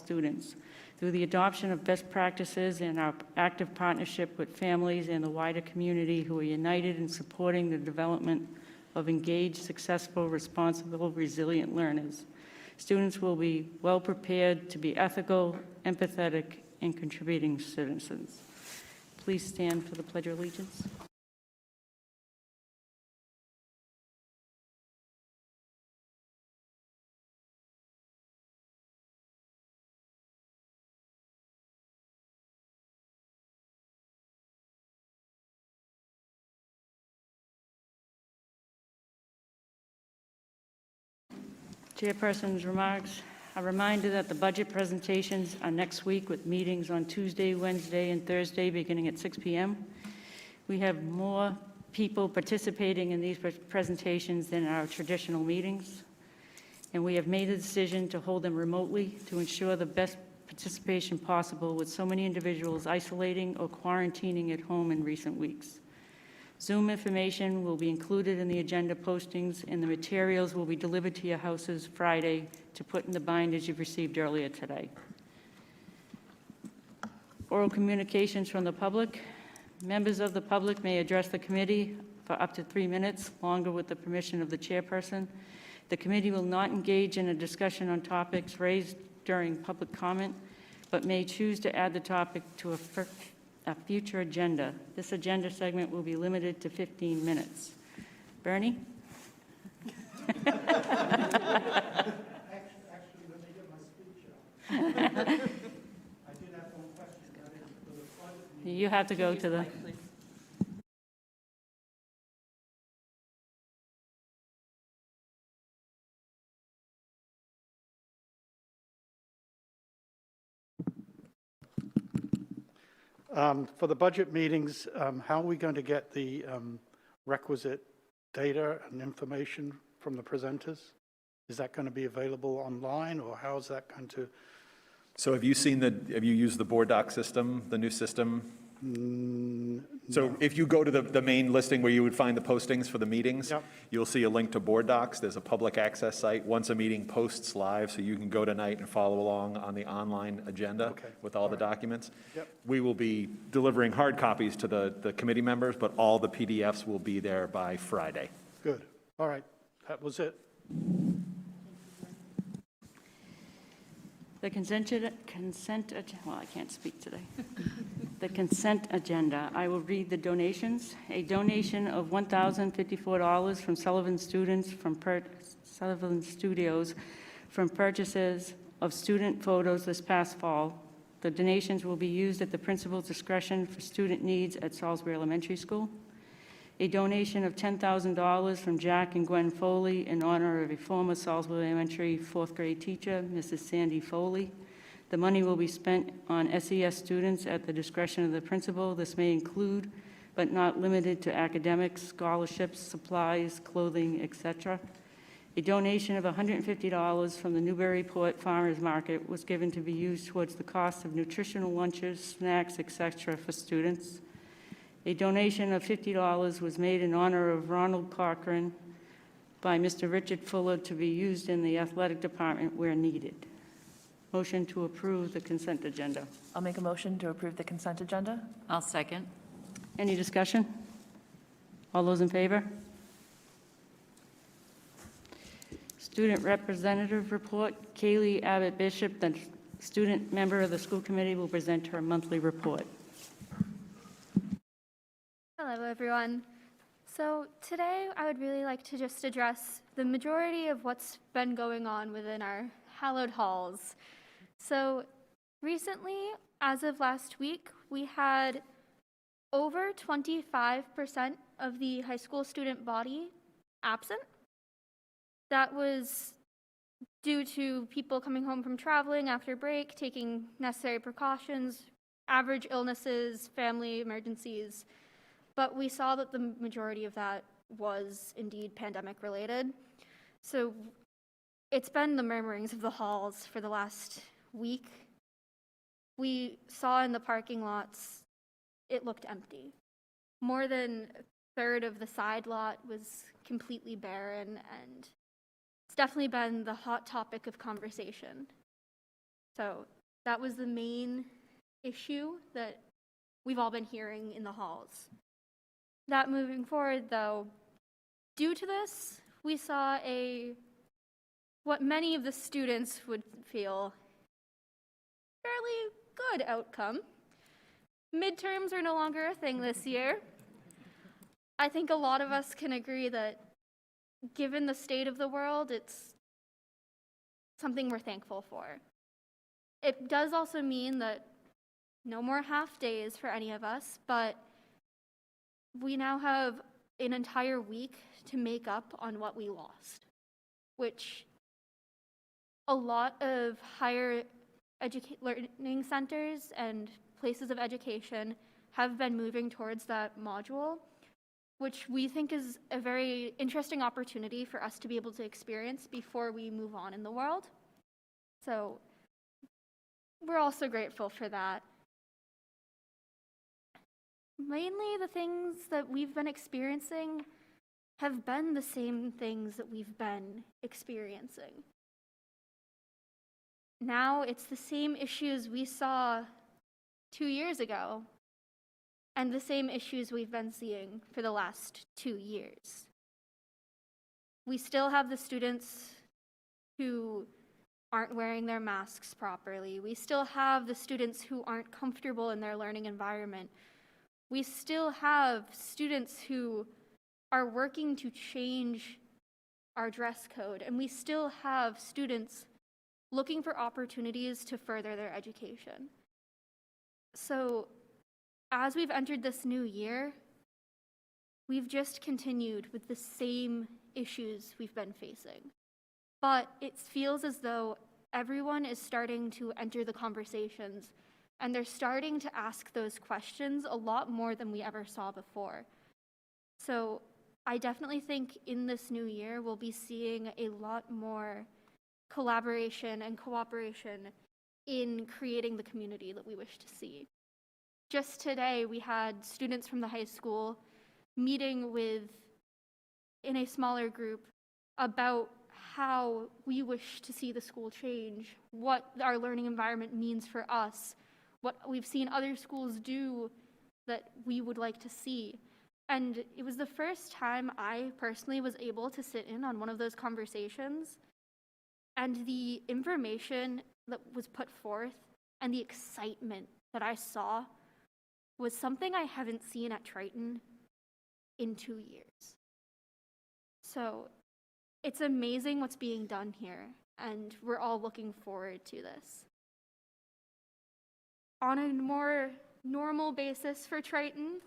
students. Through the adoption of best practices and our active partnership with families and the wider community who are united in supporting the development of engaged, successful, responsible, resilient learners, students will be well prepared to be ethical, empathetic, and contributing citizens. Please stand for the Pledge of Allegiance. Chairperson's remarks. A reminder that the budget presentations are next week with meetings on Tuesday, Wednesday, and Thursday beginning at 6 p.m. We have more people participating in these presentations than our traditional meetings, and we have made a decision to hold them remotely to ensure the best participation possible with so many individuals isolating or quarantining at home in recent weeks. Zoom information will be included in the agenda postings, and the materials will be delivered to your houses Friday to put in the binders you've received earlier today. Oral communications from the public. Members of the public may address the committee for up to 3 minutes, longer with the permission of the chairperson. The committee will not engage in a discussion on topics raised during public comment, but may choose to add the topic to a future agenda. This agenda segment will be limited to 15 minutes. Bernie? Actually, let me get my speech out. I did have one question. That is for the budget meeting. You have to go to the... For the budget meetings, how are we going to get the requisite data and information from the presenters? Is that going to be available online, or how is that going to? So have you used the board doc system, the new system? So no. if you go to the main listing where you would find the postings for the meetings, Yep. You'll see a link to board docs. There's a public access site. Once a meeting posts live, so you can go tonight and follow along on the online agenda with all the documents. Yep. We will be delivering hard copies to the committee members, but all the PDFs will be there by Friday. Good. All right. That was it. The consent well, I can't speak today. The consent agenda. I will read the donations. A donation of $1,054 from Sullivan Studios from purchases of student photos this past fall. The donations will be used at the principal's discretion for student needs at Salisbury Elementary School. A donation of $10,000 from Jack and Gwen Foley in honor of a former Salisbury Elementary 4th grade teacher, Mrs. Sandy Foley. The money will be spent on SES students at the discretion of the principal. This may include, but not limited to, academics, scholarships, supplies, clothing, etc. A donation of $150 from the Newburyport Farmers Market was given to be used towards the cost of nutritional lunches, snacks, etc. for students. A donation of $50 was made in honor of Ronald Cochran by Mr. Richard Fuller to be used in the athletic department where needed. Motion to approve the consent agenda. I'll make a motion to approve the consent agenda. I'll second. Any discussion? All those in favor? Student representative report. Kaylee Abbott Bishop, the student member of the school committee, will present her monthly report. Hello, everyone. So today I would really like to just address the majority of what's been going on within our hallowed halls. So recently, as of last week, we had over 25% of the high school student body absent. That was due to people coming home from traveling after break, taking necessary precautions, average illnesses, family emergencies. But we saw that the majority of that was indeed pandemic related. So it's been the murmurings of the halls for the last week. We saw in the parking lots, it looked empty. More than a third of the side lot was completely barren, and it's definitely been the hot topic of conversation. So That was the main issue that we've all been hearing in the halls. That moving forward, though, due to this, we saw what many of the students would feel fairly good outcome. Midterms are no longer a thing this year. I think a lot of us can agree that given the state of the world, it's something we're thankful for. It does also mean that no more half days for any of us, but we now have an entire week to make up on what we lost, which a lot of higher learning centers and places of education have been moving towards that module, which we think is a very interesting opportunity for us to be able to experience before we move on in the world. So we're also grateful for that. Mainly the things that we've been experiencing have been the same things that we've been experiencing. Now it's the same issues we saw 2 years ago and the same issues we've been seeing for the last 2 years. We still have the students who aren't wearing their masks properly. We still have the students who aren't comfortable in their learning environment. We still have students who are working to change our dress code, and we still have students looking for opportunities to further their education. So as we've entered this new year, we've just continued with the same issues we've been facing. But it feels as though everyone is starting to enter the conversations, and they're starting to ask those questions a lot more than we ever saw before. So I definitely think in this new year, we'll be seeing a lot more collaboration and cooperation in creating the community that we wish to see. Just today, we had students from the high school meeting in a smaller group about how we wish to see the school change, what our learning environment means for us, what we've seen other schools do that we would like to see. And it was the first time I personally was able to sit in on one of those conversations, and the information that was put forth and the excitement that I saw was something I haven't seen at Triton in 2 years. So it's amazing what's being done here, and we're all looking forward to this. On a more normal basis for Triton,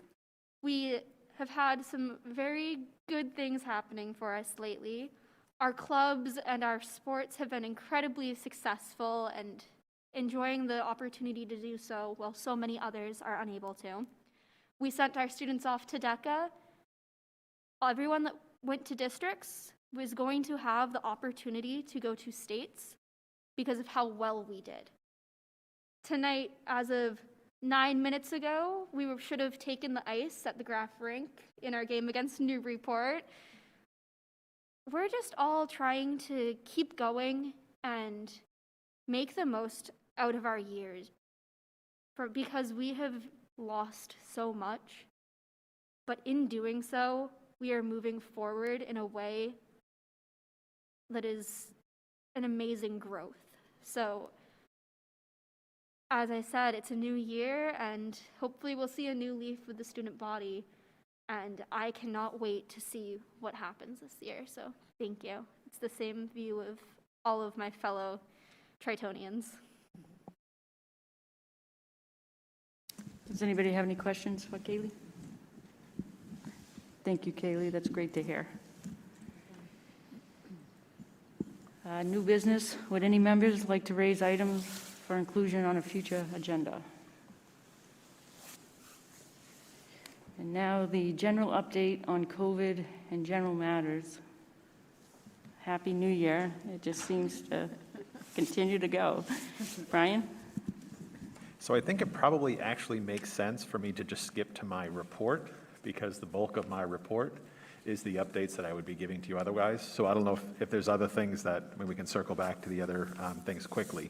we have had some very good things happening for us lately. Our clubs and our sports have been incredibly successful and enjoying the opportunity to do so while so many others are unable to. We sent our students off to DECA. Everyone that went to districts was going to have the opportunity to go to states because of how well we did. Tonight, as of 9 minutes ago, we should have taken the ice at the Graph rink in our game against Newburyport. We're just all trying to keep going and make the most out of our years because we have lost so much. But in doing so, we are moving forward in a way that is an amazing growth. So, as I said, it's a new year, and hopefully we'll see a new leaf with the student body. And I cannot wait to see what happens this year. So thank you. It's the same view of all of my fellow Tritonians. Does anybody have any questions for Kaylee? Thank you, Kaylee. That's great to hear. New business. Would any members like to raise items for inclusion on a future agenda? And now the general update on COVID and general matters. Happy New Year. It just seems to continue to go. Brian? So I think it probably actually makes sense for me to just skip to my report, because the bulk of my report is the updates that I would be giving to you otherwise. So I don't know if there's other things that, I mean, we can circle back to the other things quickly.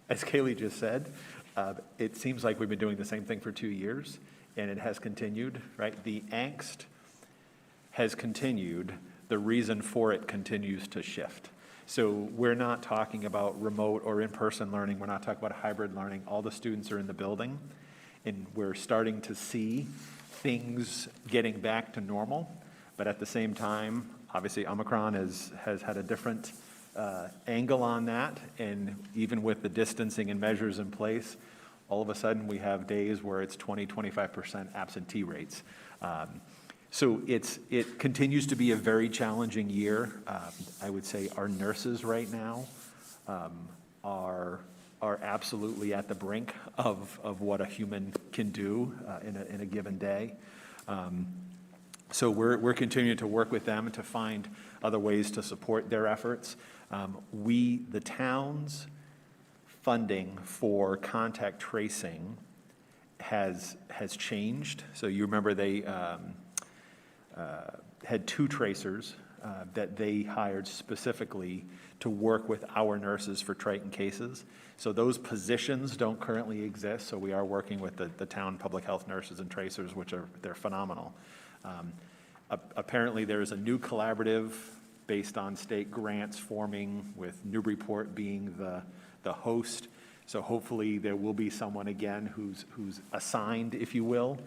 as Kaylee just said, it seems like we've been doing the same thing for 2 years, and it has continued, right? The angst has continued. The reason for it continues to shift. So we're not talking about remote or in-person learning. We're not talking about hybrid learning. All the students are in the building, and we're starting to see things getting back to normal. But at the same time, obviously Omicron has had a different angle on that. And even with the distancing and measures in place, all of a sudden we have days where it's 20-25% absentee rates. So it continues to be a very challenging year. I would say our nurses right now are absolutely at the brink of what a human can do in a given day. So we're continuing to work with them to find other ways to support their efforts. The town's funding for contact tracing has changed. So you remember they had 2 tracers that they hired specifically to work with our nurses for Triton cases. So those positions don't currently exist, so we are working with the town public health nurses and tracers, they're phenomenal. Apparently there is a new collaborative based on state grants forming, with Newburyport being the host. So hopefully there will be someone again who's assigned, if you will,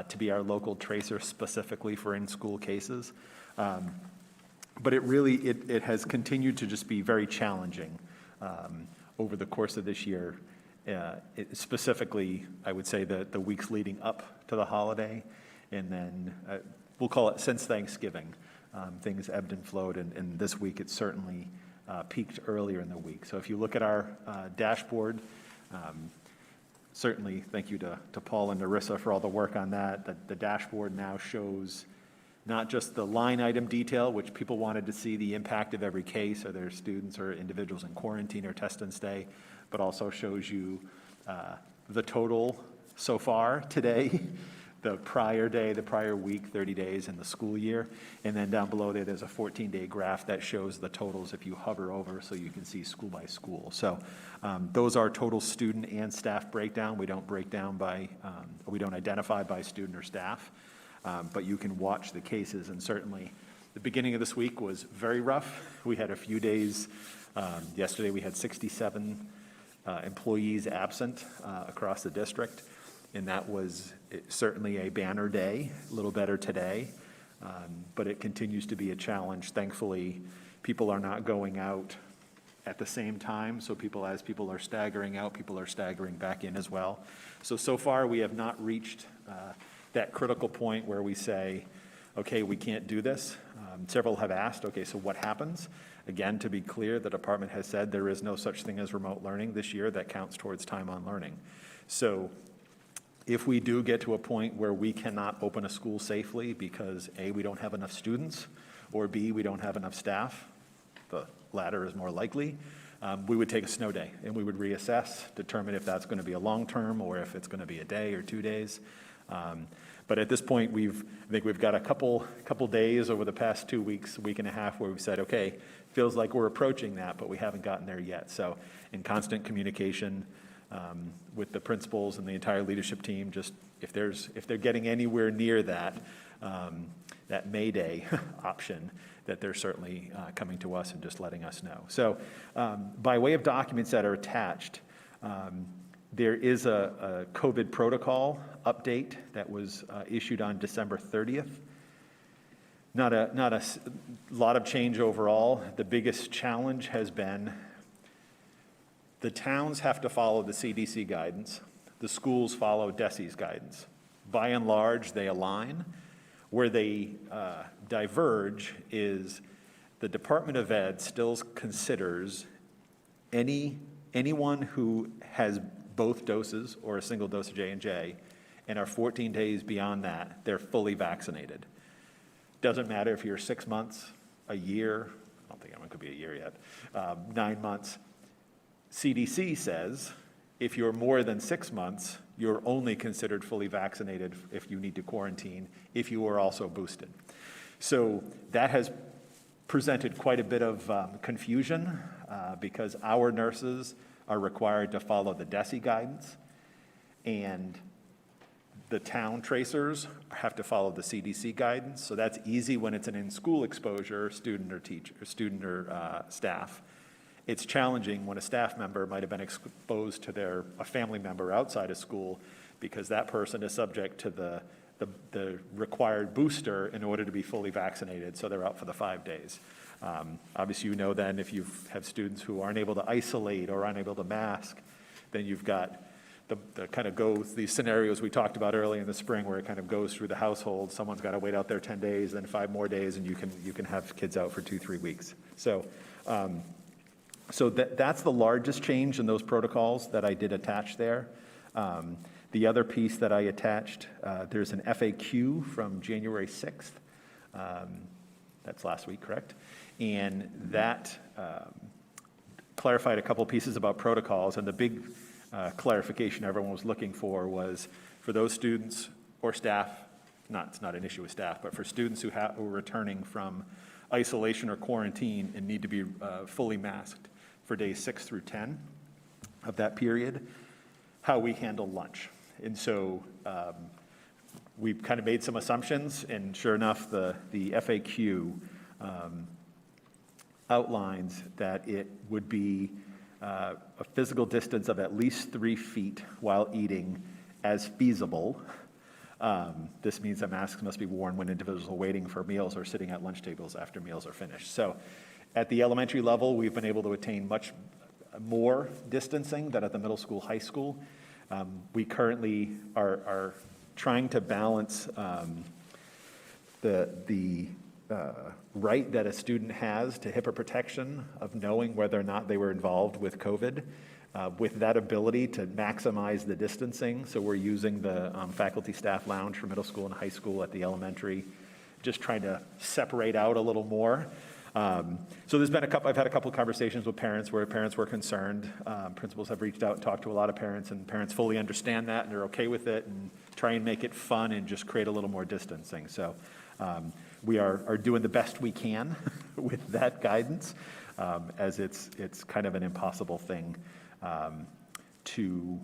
to be our local tracer specifically for in-school cases. But it has continued to just be very challenging over the course of this year. Specifically, I would say the weeks leading up to the holiday, and then we'll call it since Thanksgiving. Things ebbed and flowed, and this week it certainly peaked earlier in the week. So if you look at our dashboard, certainly thank you to Paul and Narissa for all the work on that. The dashboard now shows not just the line item detail, which people wanted to see the impact of every case, or their students or individuals in quarantine or test and stay, but also shows you the total so far today, the prior day, the prior week, 30 days in the school year. And then down below there's a 14-day graph that shows the totals if you hover over, so you can see school by school. So those are total student and staff breakdown. We don't break down by, we don't identify by student or staff, but you can watch the cases. And certainly the beginning of this week was very rough. We had a few days, yesterday we had 67 employees absent across the district. And that was certainly a banner day, a little better today, but it continues to be a challenge. Thankfully, people are not going out at the same time, so as people are staggering out, people are staggering back in as well. So far, we have not reached that critical point where we say, okay, we can't do this. Several have asked, okay, so what happens? Again, to be clear, the department has said there is no such thing as remote learning this year. That counts towards time on learning. So if we do get to a point where we cannot open a school safely because A, we don't have enough students, or B, we don't have enough staff, the latter is more likely, we would take a snow day and we would reassess, determine if that's going to be a long term or if it's going to be a day or 2 days. But at this point, I think we've got a couple days over the past 2 weeks, a week and a half, where we've said, okay, feels like we're approaching that, but we haven't gotten there yet. So in constant communication with the principals and the entire leadership team, just if they're getting anywhere near that May Day option, that they're certainly coming to us and just letting us know. So by way of documents that are attached, there is a COVID protocol update that was issued on December 30th. Not a lot of change overall. The biggest challenge has been the towns have to follow the CDC guidance. The schools follow DESE's guidance. By and large, they align. Where they diverge is the Department of Ed still considers anyone who has both doses or a single dose of J&J and are 14 days beyond that, they're fully vaccinated. Doesn't matter if you're 6 months, a year, I don't think anyone could be a year yet, 9 months. CDC says if you're more than 6 months, you're only considered fully vaccinated if you need to quarantine, if you are also boosted. So that has presented quite a bit of confusion because our nurses are required to follow the DESI guidance, and the town tracers have to follow the CDC guidance. So that's easy when it's an in-school exposure, student or teacher, student or staff. It's challenging when a staff member might have been exposed to a family member outside of school, because that person is subject to the required booster in order to be fully vaccinated, so they're out for the 5 days. Obviously, you know then if you have students who aren't able to isolate or unable to mask, then you've got the kind of these scenarios we talked about early in the spring, where it kind of goes through the household. Someone's got to wait out there 10 days, then 5 more days, and you can have kids out for 2-3 weeks. So that's the largest change in those protocols that I did attach there. The other piece that I attached, there's an FAQ from January 6th. That's last week, correct? And that clarified a couple pieces about protocols, and the big clarification everyone was looking for was for those students or staff, it's not an issue with staff, but for students who are returning from isolation or quarantine and need to be fully masked for days 6 through 10 of that period, how we handle lunch. And so we've kind of made some assumptions, and sure enough, the FAQ outlines that it would be a physical distance of at least 3 feet while eating as feasible. This means that masks must be worn when individuals are waiting for meals or sitting at lunch tables after meals are finished. So at the elementary level, we've been able to attain much more distancing than at the middle school, high school. We currently are trying to balance the right that a student has to HIPAA protection of knowing whether or not they were involved with COVID, with that ability to maximize the distancing. So we're using the faculty staff lounge for middle school and high school at the elementary, just trying to separate out a little more. So I've had a couple of conversations with parents where parents were concerned. Principals have reached out and talked to a lot of parents, and parents fully understand that and they're okay with it, and try and make it fun and just create a little more distancing. So we are doing the best we can with that guidance, as it's kind of an impossible thing to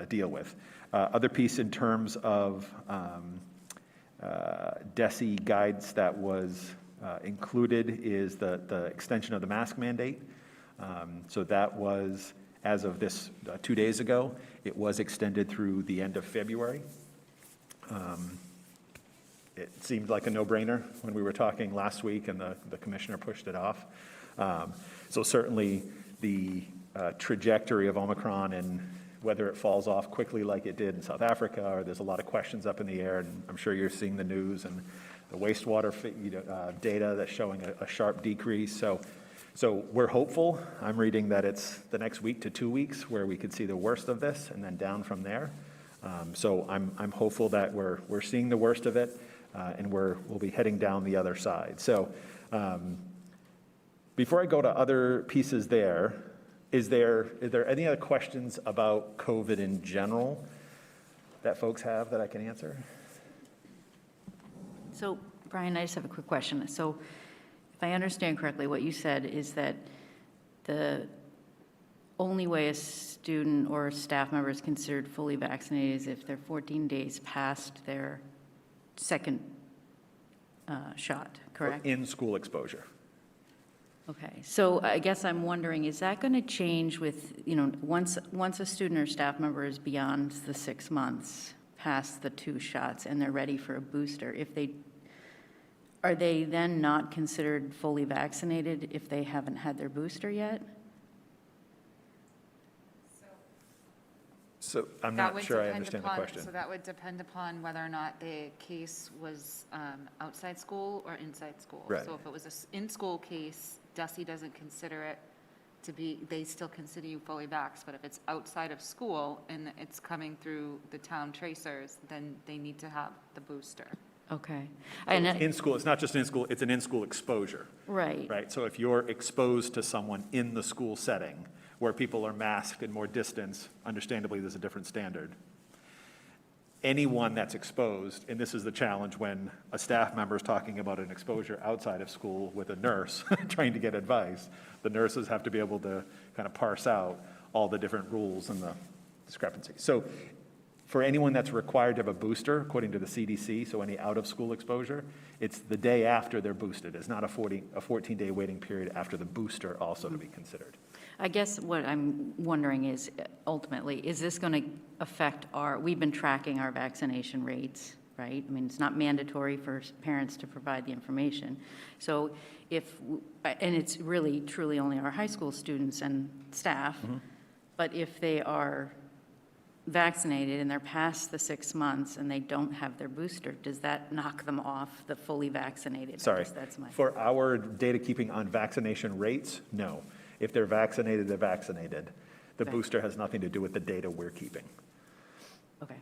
deal with. Other piece in terms of DESI guides that was included is the extension of the mask mandate. So that was, as of this 2 days ago, it was extended through the end of February. It seemed like a no-brainer when we were talking last week, and the commissioner pushed it off. So certainly the trajectory of Omicron, and whether it falls off quickly like it did in South Africa, or there's a lot of questions up in the air, and I'm sure you're seeing the news and the wastewater data that's showing a sharp decrease. So we're hopeful. I'm reading that it's the next week to 2 weeks where we could see the worst of this, and then down from there. So I'm hopeful that we're seeing the worst of it, and we'll be heading down the other side. So before I go to other pieces there, is there any other questions about COVID in general that folks have that I can answer? So, Brian, I just have a quick question. So, if I understand correctly, what you said is that the only way a student or staff member is considered fully vaccinated is if they're 14 days past their second shot, correct? In-school exposure. Okay, so I guess I'm wondering, is that going to change with, once a student or staff member is beyond the 6 months, past the 2 shots, and they're ready for a booster, are they then not considered fully vaccinated if they haven't had their booster yet? So I'm That not would sure I depend understand the upon- question. So that would depend upon whether or not the case was outside school or inside school. Right. So if it was an in-school case, DESI doesn't consider it to be, they still consider you fully vaxxed. But if it's outside of school and it's coming through the town tracers, then they need to have the booster. Okay. So And in school, it's not just in school, it's an in-school exposure, right. right? So if you're exposed to someone in the school setting where people are masked and more distance, understandably, there's a different standard. anyone that's exposed, and this is the challenge when a staff member is talking about an exposure outside of school with a nurse trying to get advice, the nurses have to be able to kind of parse out all the different rules and the discrepancies. So for anyone that's required to have a booster, according to the CDC, so any out-of-school exposure, it's the day after they're boosted. It's not a 14-day waiting period after the booster also to be considered. I guess what I'm wondering is, ultimately, is this going to affect we've been tracking our vaccination rates, right? I mean, it's not mandatory for parents to provide the information. So and it's really truly only our high school students and staff, but if they are vaccinated and they're past the 6 months and they don't have their booster, does that knock them off the fully vaccinated? Sorry, That's my... for our data keeping on vaccination rates, no. If they're vaccinated, they're vaccinated. The Okay. booster has nothing to do with the data we're keeping. Okay.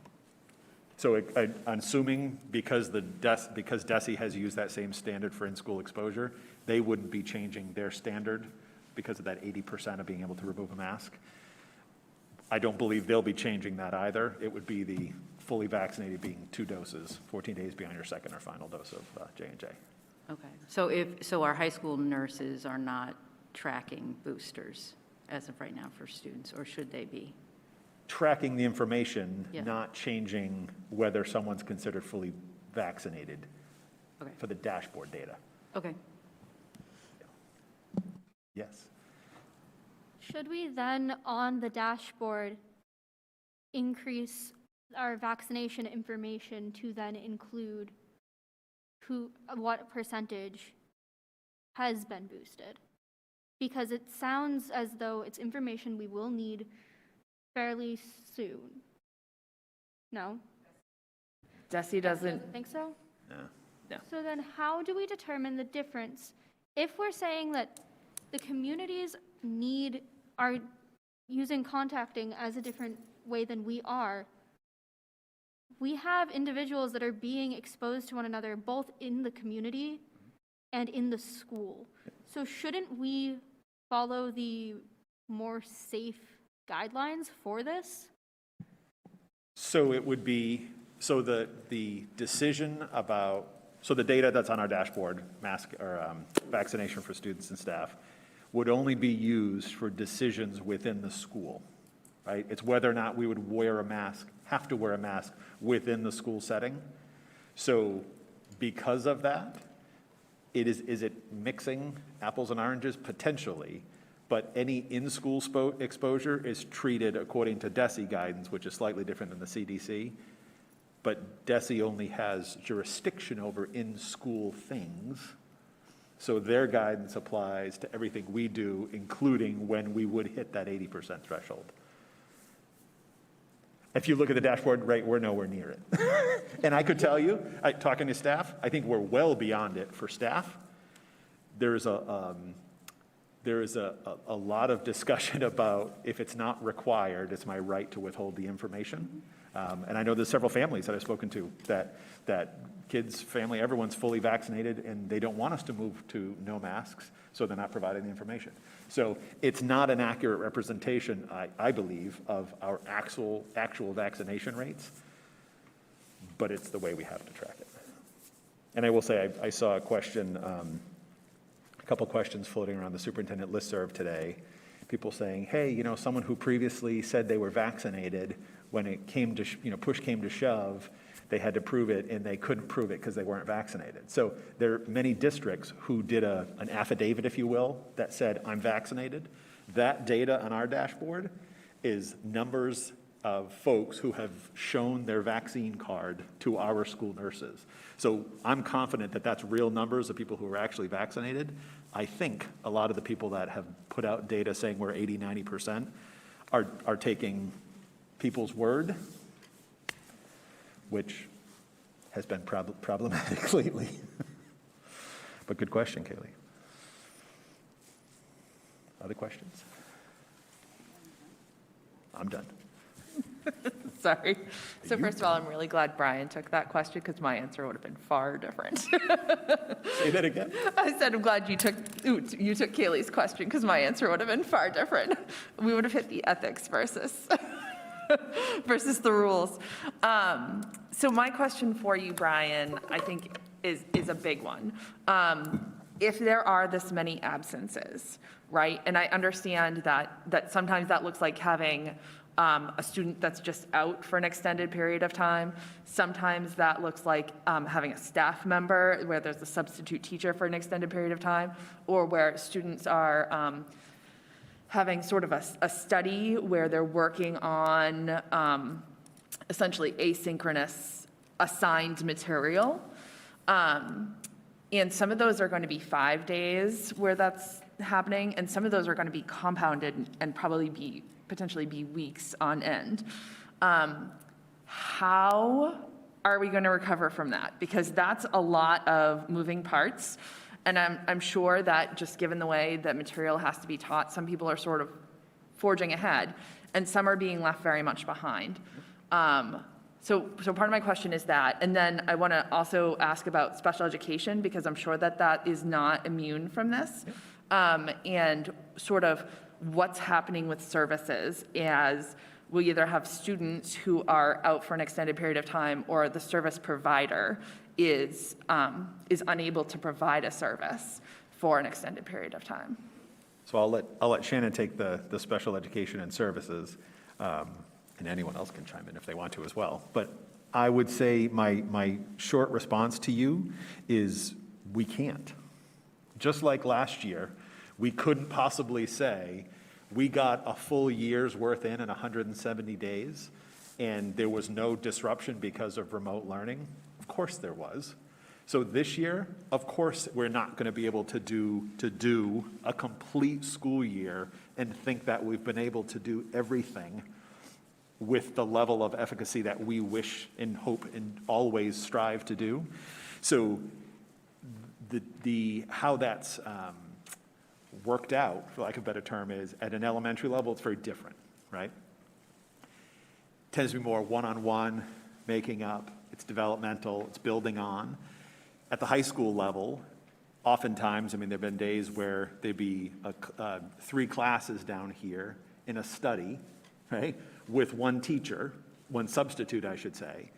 So I'm assuming because DESE has used that same standard for in-school exposure, they wouldn't be changing their standard because of that 80% of being able to remove a mask. I don't believe they'll be changing that either. It would be the fully vaccinated being 2 doses, 14 days beyond your second or final dose of J&J. Okay. So our high school nurses are not tracking boosters as of right now for students, or should they be? Tracking the information, Yeah. not changing whether someone's considered fully vaccinated Okay. for the dashboard data. Okay. Yes. Should we then, on the dashboard, increase our vaccination information to then include what percentage has been boosted? Because it sounds as though it's information we will need fairly soon. No? DESE doesn't, Think so? No. So then how do we determine the difference? If we're saying that the communities are using contacting as a different way than we are, we have individuals that are being exposed to one another both in the community and in the school. So shouldn't we follow the more safe guidelines for this? So it would be, so the decision about, so the data that's on our dashboard, mask or vaccination for students and staff, would only be used for decisions within the school, right? It's whether or not we would have to wear a mask within the school setting. So because of that, is it mixing apples and oranges? Potentially, but any in-school exposure is treated according to DESE guidance, which is slightly different than the CDC. But DESE only has jurisdiction over in-school things. So their guidance applies to everything we do, including when we would hit that 80% threshold. If you look at the dashboard, right, we're nowhere near it. And I could tell you, talking to staff, I think we're well beyond it for staff. There is a lot of discussion about if it's not required, it's my right to withhold the information. And I know there's several families that I've spoken to that kids, family, everyone's fully vaccinated and they don't want us to move to no masks, so they're not providing the information. So it's not an accurate representation, I believe, of our actual vaccination rates, but it's the way we have to track it. And I will say, I saw a question, a couple questions floating around the superintendent listserv today. People saying, hey, someone who previously said they were vaccinated, when it came to, push came to shove, they had to prove it, and they couldn't prove it because they weren't vaccinated. So there are many districts who did an affidavit, if you will, that said, I'm vaccinated. That data on our dashboard is numbers of folks who have shown their vaccine card to our school nurses. So I'm confident that that's real numbers of people who are actually vaccinated. I think a lot of the people that have put out data saying we're 80, 90% are taking people's word, which has been problematic lately. But good question, Kaylee. Other questions? I'm done. sorry. So first of all, I'm really glad Brian took that question because my answer would have been far different. Say that again. I said, I'm glad you took Kaylee's question because my answer would have been far different. We would have hit the ethics versus versus the rules. So my question for you, Brian, I think is a big one. If there are this many absences, right? And I understand that sometimes that looks like having a student that's just out for an extended period of time. Sometimes that looks like having a staff member where there's a substitute teacher for an extended period of time, or where students are having sort of a study where they're working on essentially asynchronous assigned material. And some of those are going to be 5 days where that's happening, and some of those are going to be compounded and probably potentially be weeks on end. How are we going to recover from that? Because that's a lot of moving parts. And I'm sure that just given the way that material has to be taught, some people are sort of forging ahead, and some are being left very much behind. So part of my question is that, and then I want to also ask about special education, because I'm sure that is not immune from this, and sort of what's happening with services as we either have students who are out for an extended period of time, or the service provider is unable to provide a service for an extended period of time. So I'll let Shannon take the special education and services, and anyone else can chime in if they want to as well. But I would say my short response to you is we can't. Just like last year, we couldn't possibly say we got a full year's worth in 170 days and there was no disruption because of remote learning. Of course there was. So this year, of course, we're not going to be able to do a complete school year and think that we've been able to do everything with the level of efficacy that we wish and hope and always strive to do. So how that's worked out, for lack of a better term, is at an elementary level, it's very different, right? Tends to be more one-on-one, making up, it's developmental, it's building on. At the high school level, oftentimes, I mean, there have been days where there'd be 3 classes down here in a study, right, with one teacher, one substitute, I should say.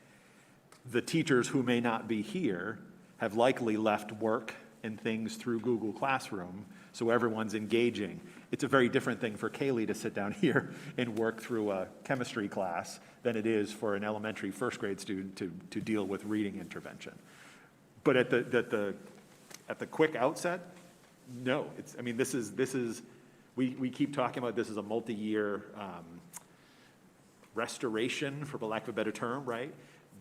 The teachers who may not be here have likely left work and things through Google Classroom, so everyone's engaging. It's a very different thing for Kaylee to sit down here and work through a chemistry class than it is for an elementary first grade student to deal with reading intervention. But at the quick outset, no. I mean, this is we keep talking about this as a multi-year restoration, for lack of a better term, right?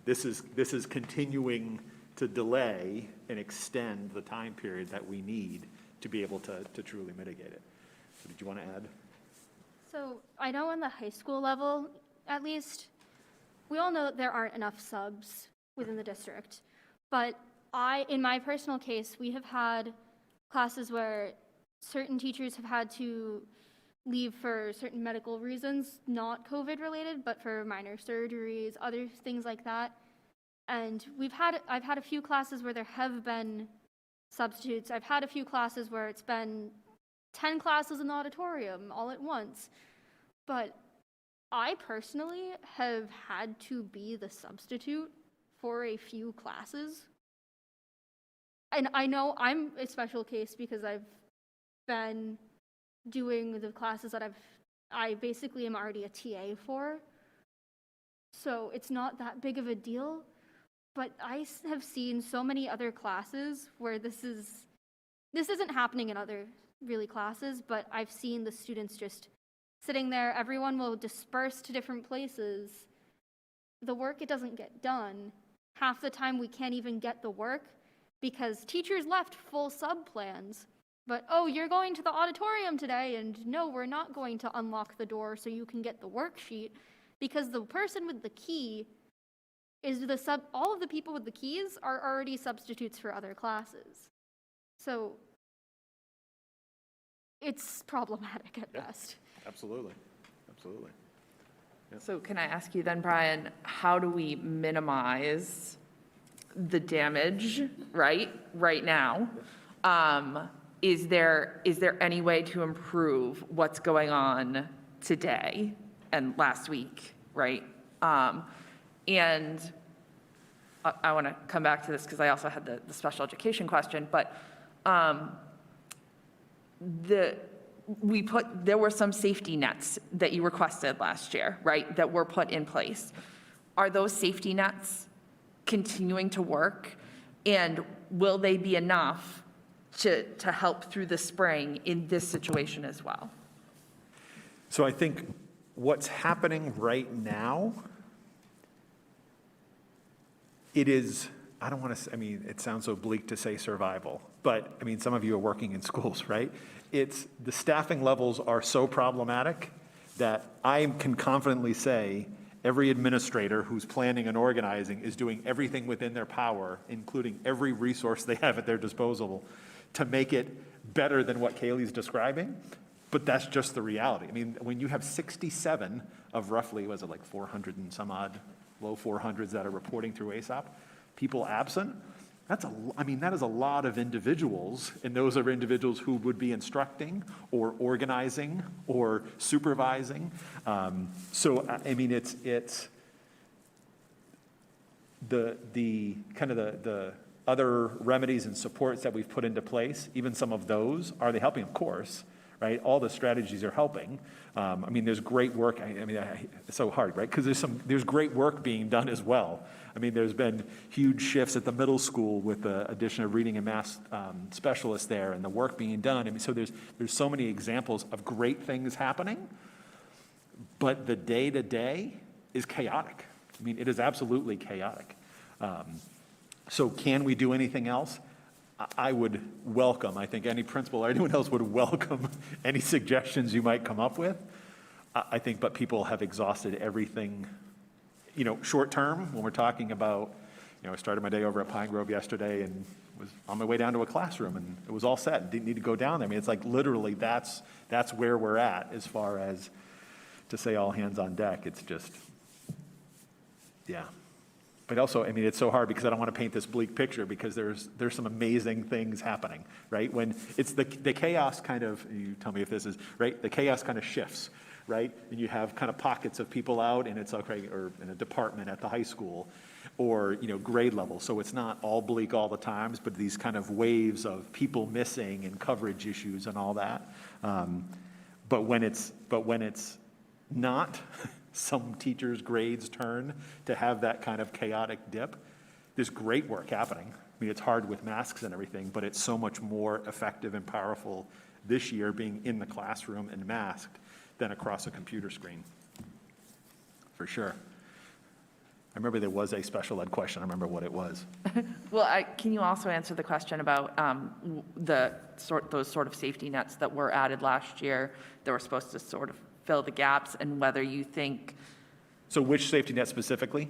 This is continuing to delay and extend the time period that we need to be able to truly mitigate it. So did you want to add? So I know on the high school level, at least, we all know that there aren't enough subs within the district. But in my personal case, we have had classes where certain teachers have had to leave for certain medical reasons, not COVID related, but for minor surgeries, other things like that. And I've had a few classes where there have been substitutes. I've had a few classes where it's been 10 classes in the auditorium all at once. But I personally have had to be the substitute for a few classes. And I know I'm a special case because I've been doing the classes that I basically am already a TA for. So it's not that big of a deal. But I have seen so many other classes where this isn't happening in other really classes, but I've seen the students just sitting there. Everyone will disperse to different places. The work, it doesn't get done. Half the time we can't even get the work because teachers left full sub plans. But, oh, you're going to the auditorium today, and no, we're not going to unlock the door so you can get the worksheet because the person with the key is all of the people with the keys are already substitutes for other classes. So it's problematic at best. Absolutely. Absolutely. So can I ask you then, Brian, how do we minimize the damage right now? Is there any way to improve what's going on today and last week right? And I want to come back to this because I also had the special education question, but there were some safety nets that you requested last year, right, that were put in place. Are those safety nets continuing to work? And will they be enough to help through the spring in this situation as well? So I think what's happening right now, it is, I don't want to, I mean, it sounds so bleak to say survival, but I mean, some of you are working in schools, right? It's, the staffing levels are so problematic that I can confidently say every administrator who's planning and organizing is doing everything within their power, including every resource they have at their disposal, to make it better than what Kaylee's describing. But that's just the reality. I mean, when you have 67 of roughly, was it like 400 and some odd, low 400s that are reporting through ASAP, people absent, that is a lot of individuals, and those are individuals who would be instructing or organizing or supervising. So, I mean, it's the kind of the other remedies and supports that we've put into place, even some of those, are they helping? Of course, right? All the strategies are helping. I mean, there's great work. It's so hard, right? Because there's great work being done as well. I mean, there's been huge shifts at the middle school with the addition of reading and math specialists there, and the work being done. I mean, so there's so many examples of great things happening, but the day-to-day is chaotic. I mean, it is absolutely chaotic. So can we do anything else? I would welcome, I think any principal or anyone else would welcome any suggestions you might come up with. I think, but people have exhausted everything, short term, when we're talking about, I started my day over at Pine Grove yesterday and was on my way down to a classroom and it was all set, didn't need to go down there. I mean, it's like literally that's where we're at as far as to say all hands on deck. It's just, yeah. But also, I mean, it's so hard because I don't want to paint this bleak picture because there's some amazing things happening, right? When it's the chaos kind of, you tell me if this is, right? The chaos kind of shifts, right? And you have kind of pockets of people out and it's okay, or in a department at the high school or, grade level. So it's not all bleak all the times, but these kind of waves of people missing and coverage issues and all that. But when it's not, some teachers' grades turn to have that kind of chaotic dip. There's great work happening. I mean, it's hard with masks and everything, but it's so much more effective and powerful this year being in the classroom and masked than across a computer screen, for sure. I remember there was a special ed question. I remember what it was. Well, can you also answer the question about those sort of safety nets that were added last year that were supposed to sort of fill the gaps, and whether you think... So which safety net specifically?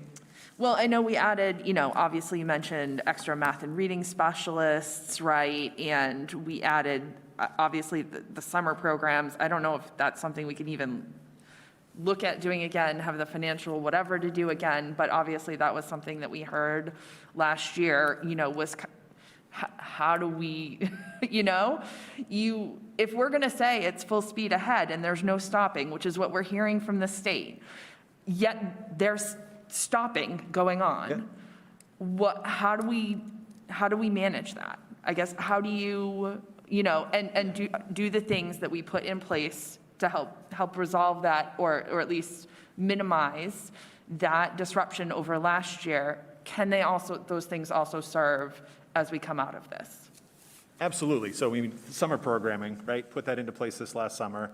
Well, I know we added, obviously you mentioned extra math and reading specialists, right? And we added, obviously, the summer programs. I don't know if that's something we can even look at doing again, have the financial whatever to do again, but obviously that was something that we heard last year, was how do we, if we're going to say it's full speed ahead and there's no stopping, which is what we're hearing from the state, yet there's stopping going on. Yeah. How do we manage that? I guess, how do you, and do the things that we put in place to help resolve that, or at least minimize that disruption over last year? Can those things also serve as we come out of this? Absolutely. So we summer programming, right? Put that into place this last summer.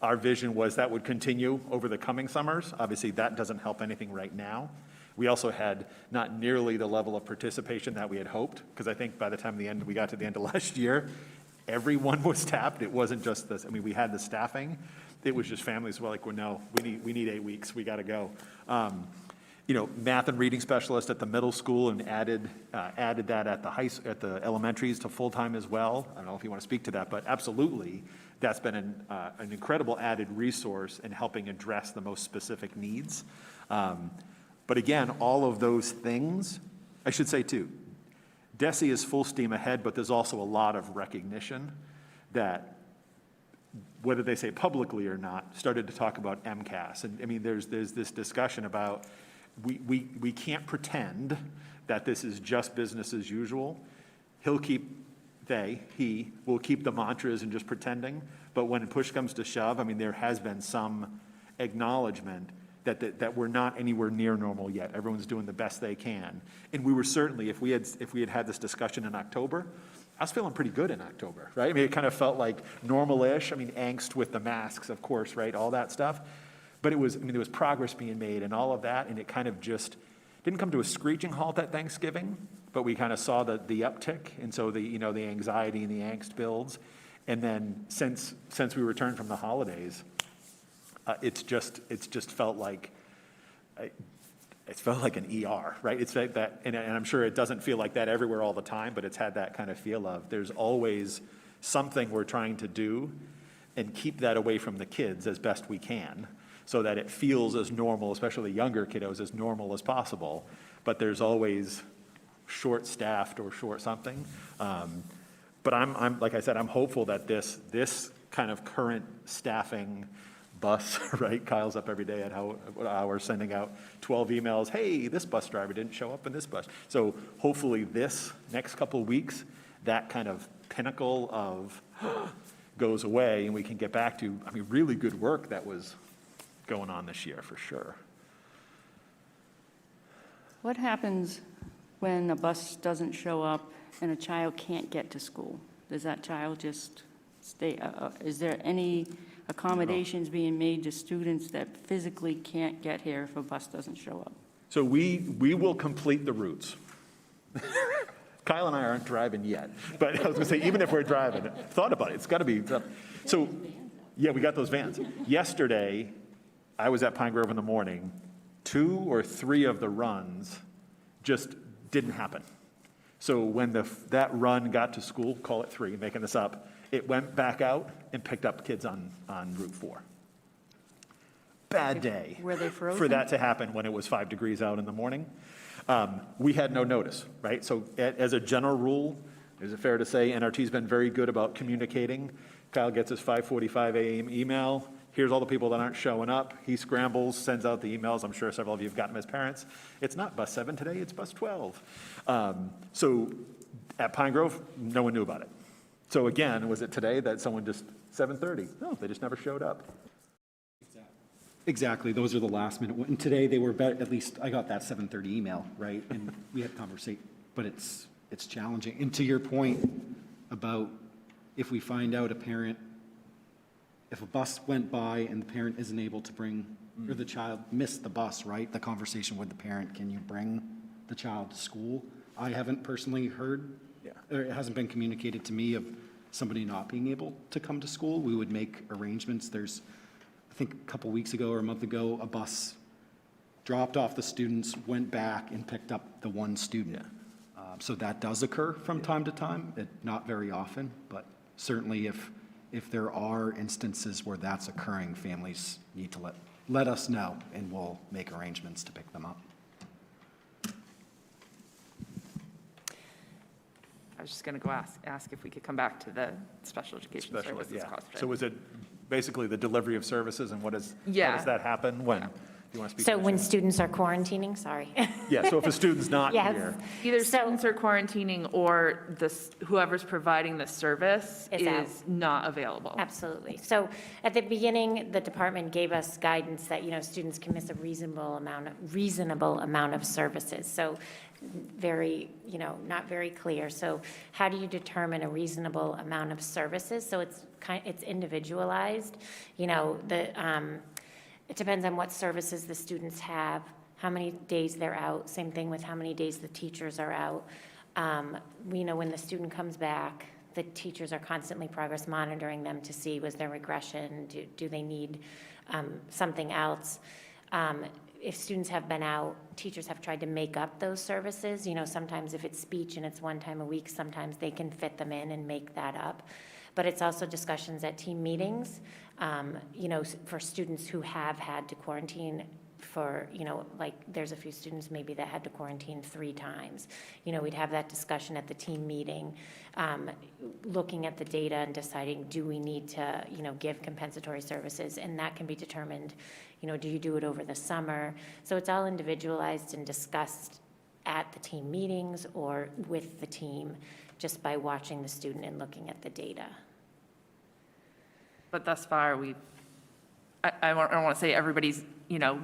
Our vision was that would continue over the coming summers. Obviously, that doesn't help anything right now. We also had not nearly the level of participation that we had hoped, because I think by the time we got to the end of last year, everyone was tapped. It wasn't just this. I mean, we had the staffing. It was just families were like, well, no, we need 8 weeks. We got to go. Math and reading specialist at the middle school, and added that at the elementaries to full-time as well. I don't know if you want to speak to that, but absolutely, that's been an incredible added resource in helping address the most specific needs. But again, all of those things, I should say too, DESE is full steam ahead, but there's also a lot of recognition that whether they say publicly or not, started to talk about MCAS. And I mean, there's this discussion about we can't pretend that this is just business as usual. He will keep the mantras and just pretending. But when push comes to shove, I mean, there has been some acknowledgement that we're not anywhere near normal yet. Everyone's doing the best they can. And we were certainly, if we had this discussion in October, I was feeling pretty good in October, right? I mean, it kind of felt like normal-ish. I mean, angst with the masks, of course, right? All that stuff. But there was progress being made and all of that, and it kind of just didn't come to a screeching halt at Thanksgiving, but we kind of saw the uptick, and so the anxiety and the angst builds. And then since we returned from the holidays, it's just felt like an ER, right? It's like that, and I'm sure it doesn't feel like that everywhere all the time, but it's had that kind of feel of there's always something we're trying to do and keep that away from the kids as best we can so that it feels as normal, especially younger kiddos, as normal as possible. But there's always short-staffed or short something. But I'm like I said, I'm hopeful that this kind of current staffing bus, right? Kyle's up every day at hour sending out 12 emails. Hey, this bus driver didn't show up in this bus. So hopefully this next couple of weeks, that kind of pinnacle of goes away and we can get back to, I mean, really good work that was going on this year for sure. What happens when a bus doesn't show up and a child can't get to school? Does that child just stay, is there any accommodations being made to students that physically can't get here if a bus doesn't show up? So we will complete the routes. Kyle and I aren't driving yet, but I was gonna say, even if we're driving, thought about it, it's gotta be. So, yeah, we got those vans. Yesterday, I was at Pine Grove in the morning, 2 or 3 of the runs just didn't happen. So when that run got to school, call it 3, making this up, it went back out and picked up kids on Route 4. Bad day. Were they frozen? For that to happen when it was 5 degrees out in the morning. We had no notice, right? So as a general rule, is it fair to say NRT's been very good about communicating? Kyle gets his 5:45 a.m. email. Here's all the people that aren't showing up. He scrambles, sends out the emails. I'm sure several of you have gotten them as parents. It's not bus 7 today, it's bus 12. So at Pine Grove, no one knew about it. So again, was it today that someone just, 7:30? No, they just never showed up. Exactly, those are the last minute. And today they were better, at least I got that 7:30 email, right? And we had conversation, but it's challenging. And to your point about if we find out if a bus went by and the parent isn't able to bring, or the child missed the bus, right? The conversation with the parent, can you bring the child to school? I haven't personally heard, or it hasn't been communicated to me of somebody not being able to come to school. We would make arrangements. There's, I think a couple weeks ago or a month ago, a bus dropped off the students, went back and picked up the one student. So that does occur from time to time, not very often, but certainly if there are instances where that's occurring, families need to let us know and we'll make arrangements to pick them up. I was just going to go ask if we could come back to the special education services question. So was it basically the delivery of services and how does that happen when? You want to speak? So when students are quarantining, sorry. Yeah, so if a student's not Yes. here. Either students are quarantining or whoever's providing the service Is out. is not available. Absolutely. So at the beginning, the department gave us guidance that, students can miss a reasonable amount of services. So very, not very clear. So how do you determine a reasonable amount of services? So it's individualized. It depends on what services the students have, how many days they're out, same thing with how many days the teachers are out. When the student comes back, the teachers are constantly progress monitoring them to see was there regression, do they need something else. If students have been out, teachers have tried to make up those services. Sometimes if it's speech and it's one time a week, sometimes they can fit them in and make that up. But it's also discussions at team meetings, for students who have had to quarantine for, like, there's a few students maybe that had to quarantine 3 times. We'd have that discussion at the team meeting, looking at the data and deciding, do we need to, give compensatory services? And that can be determined, do you do it over the summer? So it's all individualized and discussed at the team meetings or with the team, just by watching the student and looking at the data. But thus far, I don't want to say everybody's,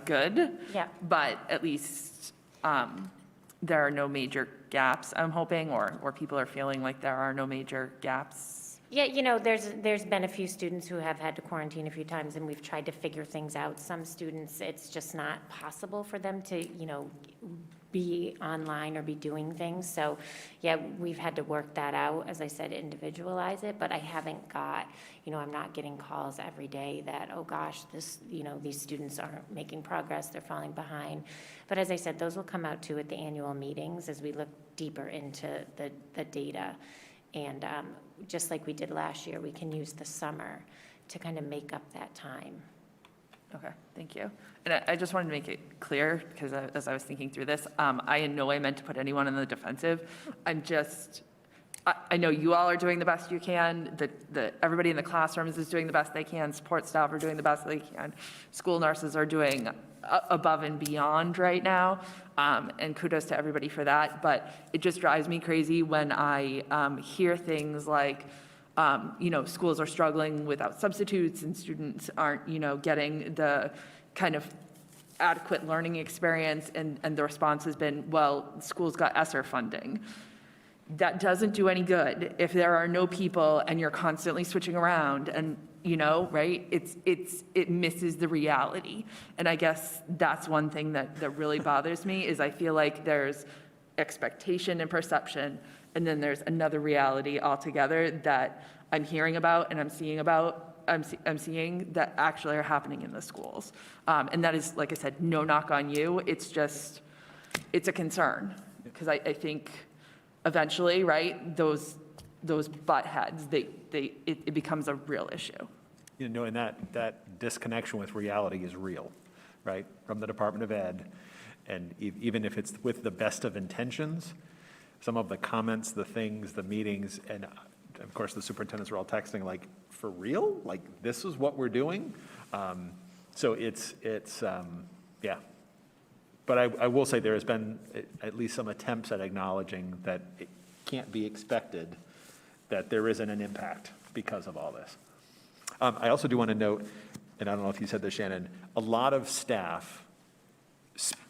good. Yeah. But at least there are no major gaps, I'm hoping, or people are feeling like there are no major gaps. Yeah, there's been a few students who have had to quarantine a few times, and we've tried to figure things out. Some students, it's just not possible for them to, be online or be doing things. So, yeah, we've had to work that out, as I said, individualize it, but I haven't got, I'm not getting calls every day that, oh gosh, these students aren't making progress, they're falling behind. But as I said, those will come out too at the annual meetings as we look deeper into the data. And just like we did last year, we can use the summer to kind of make up that time. Okay, thank you. And I just wanted to make it clear, because as I was thinking through this, I in no way meant to put anyone in the defensive. I know you all are doing the best you can, everybody in the classrooms is doing the best they can, support staff are doing the best they can, school nurses are doing above and beyond right now, and kudos to everybody for that. But it just drives me crazy when I hear things like, schools are struggling without substitutes and students aren't, getting the kind of adequate learning experience, and the response has been, well, schools got ESSER funding. That doesn't do any good if there are no people and you're constantly switching around and, right? It misses the reality. And I guess that's one thing that really bothers me is I feel like there's expectation and perception, and then there's another reality altogether that I'm hearing about and I'm seeing that actually are happening in the schools. And that is, like I said, no knock on you. It's a concern, because I think eventually, right, those butt heads, it becomes a real issue. And that disconnection with reality is real, right, from the Department of Ed. And even if it's with the best of intentions, some of the comments, the things, the meetings, and of course the superintendents are all texting like, for real? Like, this is what we're doing? So it's yeah. But I will say there has been at least some attempts at acknowledging that it can't be expected that there isn't an impact because of all this. I also do want to note, and I don't know if you said this, Shannon, a lot of staff,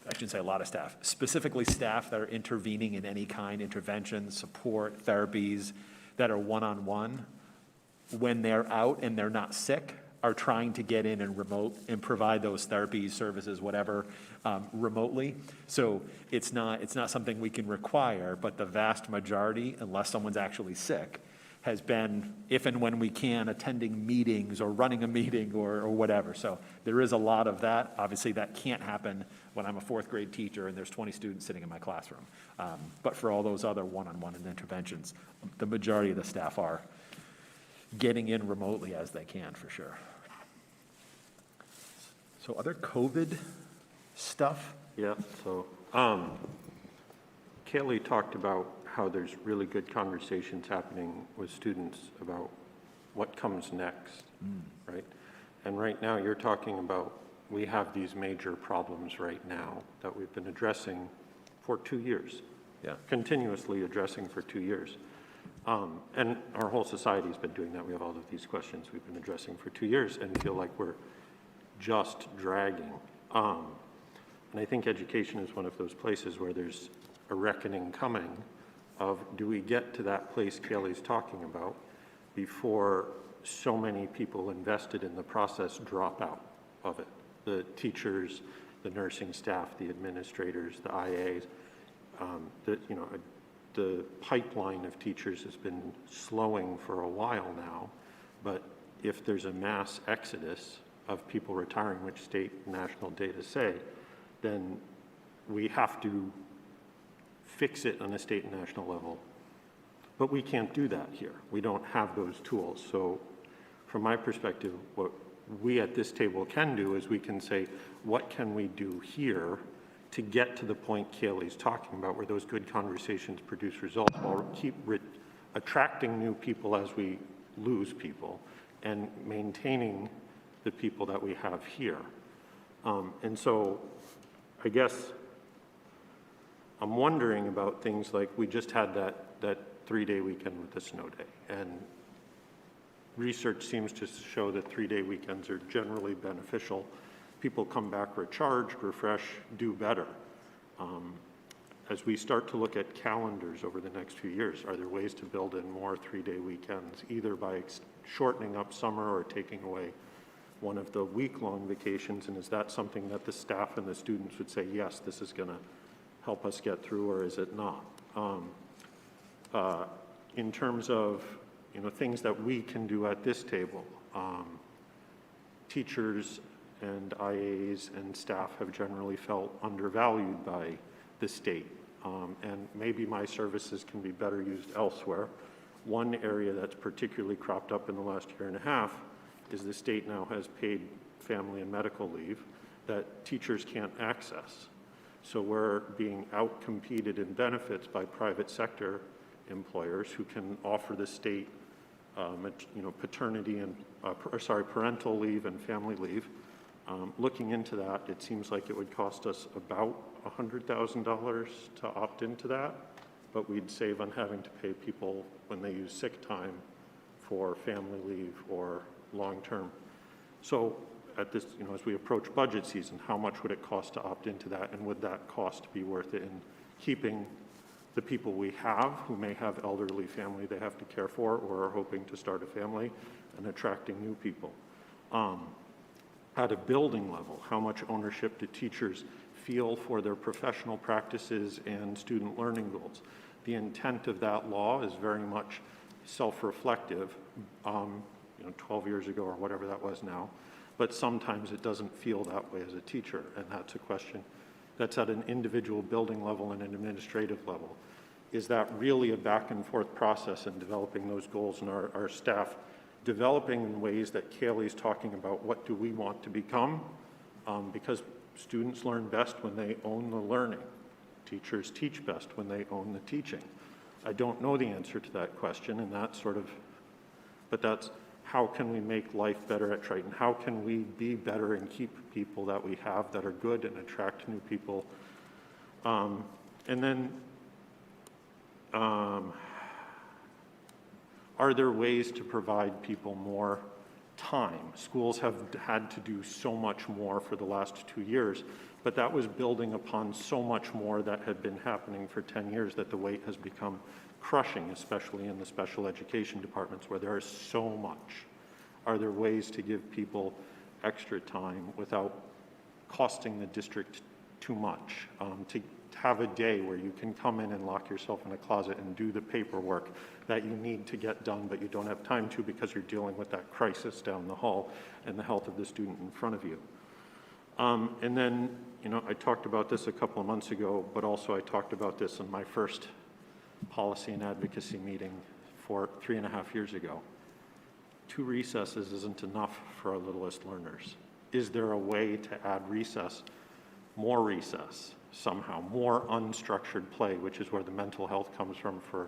I shouldn't say a lot of staff, specifically staff that are intervening in any kind, intervention, support, therapies that are one-on-one, when they're out and they're not sick, are trying to get in and provide those therapies, services, whatever, remotely. So it's not something we can require, but the vast majority, unless someone's actually sick, has been, if and when we can, attending meetings or running a meeting or whatever. So there is a lot of that. Obviously, that can't happen when I'm a 4th grade teacher and there's 20 students sitting in my classroom. But for all those other one-on-one interventions, the majority of the staff are getting in remotely as they can, for sure. So other COVID stuff? Yeah, so Kaylee talked about how there's really good conversations happening with students about what comes next, right? And right now you're talking about, we have these major problems right now that we've been addressing for 2 years. Yeah. Continuously addressing for 2 years. And our whole society's been doing that. We have all of these questions we've been addressing for 2 years and feel like we're just dragging. And I think education is one of those places where there's a reckoning coming of, do we get to that place Kaylee's talking about before so many people invested in the process drop out of it? The teachers, the nursing staff, the administrators, the IAs, the pipeline of teachers has been slowing for a while now, but if there's a mass exodus of people retiring, which state and national data say, then we have to fix it on a state and national level. But we can't do that here. We don't have those tools. So from my perspective, what we at this table can do is we can say, what can we do here to get to the point Kaylee's talking about, where those good conversations produce results while attracting new people as we lose people and maintaining the people that we have here. And so I guess I'm wondering about things like we just had that 3-day weekend with the snow day. And research seems to show that 3-day weekends are generally beneficial. People come back recharged, refreshed, do better. As we start to look at calendars over the next few years, are there ways to build in more 3-day weekends, either by shortening up summer or taking away one of the week-long vacations? And is that something that the staff and the students would say, yes, this is going to help us get through, or is it not? In terms of things that we can do at this table, teachers and IAs and staff have generally felt undervalued by the state, and maybe my services can be better used elsewhere. One area that's particularly cropped up in the last year and a half is the state now has paid family and medical leave that teachers can't access. So we're being outcompeted in benefits by private sector employers who can offer the state paternity and parental leave and family leave. Looking into that, it seems like it would cost us about $100,000 to opt into that, but we'd save on having to pay people when they use sick time for family leave or long-term. So at this, as we approach budget season, how much would it cost to opt into that, and would that cost be worth it in keeping the people we have who may have elderly family they have to care for or are hoping to start a family, and attracting new people? At a building level, how much ownership do teachers feel for their professional practices and student learning goals? The intent of that law is very much self-reflective, 12 years ago or whatever that was now, but sometimes it doesn't feel that way as a teacher, and that's a question that's at an individual building level and an administrative level. Is that really a back and forth process in developing those goals, and our staff developing in ways that Kaylee's talking about? What do we want to become? Because students learn best when they own the learning. Teachers teach best when they own the teaching. I don't know the answer to that question, and but that's how can we make life better at Triton? How can we be better and keep people that we have that are good and attract new people? And then, are there ways to provide people more time? Schools have had to do so much more for the last 2 years, but that was building upon so much more that had been happening for 10 years that the weight has become crushing, especially in the special education departments where there is so much. Are there ways to give people extra time without costing the district too much? To have a day where you can come in and lock yourself in a closet and do the paperwork that you need to get done, but you don't have time to because you're dealing with that crisis down the hall and the health of the student in front of you. And then, I talked about this a couple of months ago, but also I talked about this in my first policy and advocacy meeting 3.5 years ago. 2 recesses isn't enough for our littlest learners. Is there a way to add recess, more recess, somehow, more unstructured play, which is where the mental health comes from for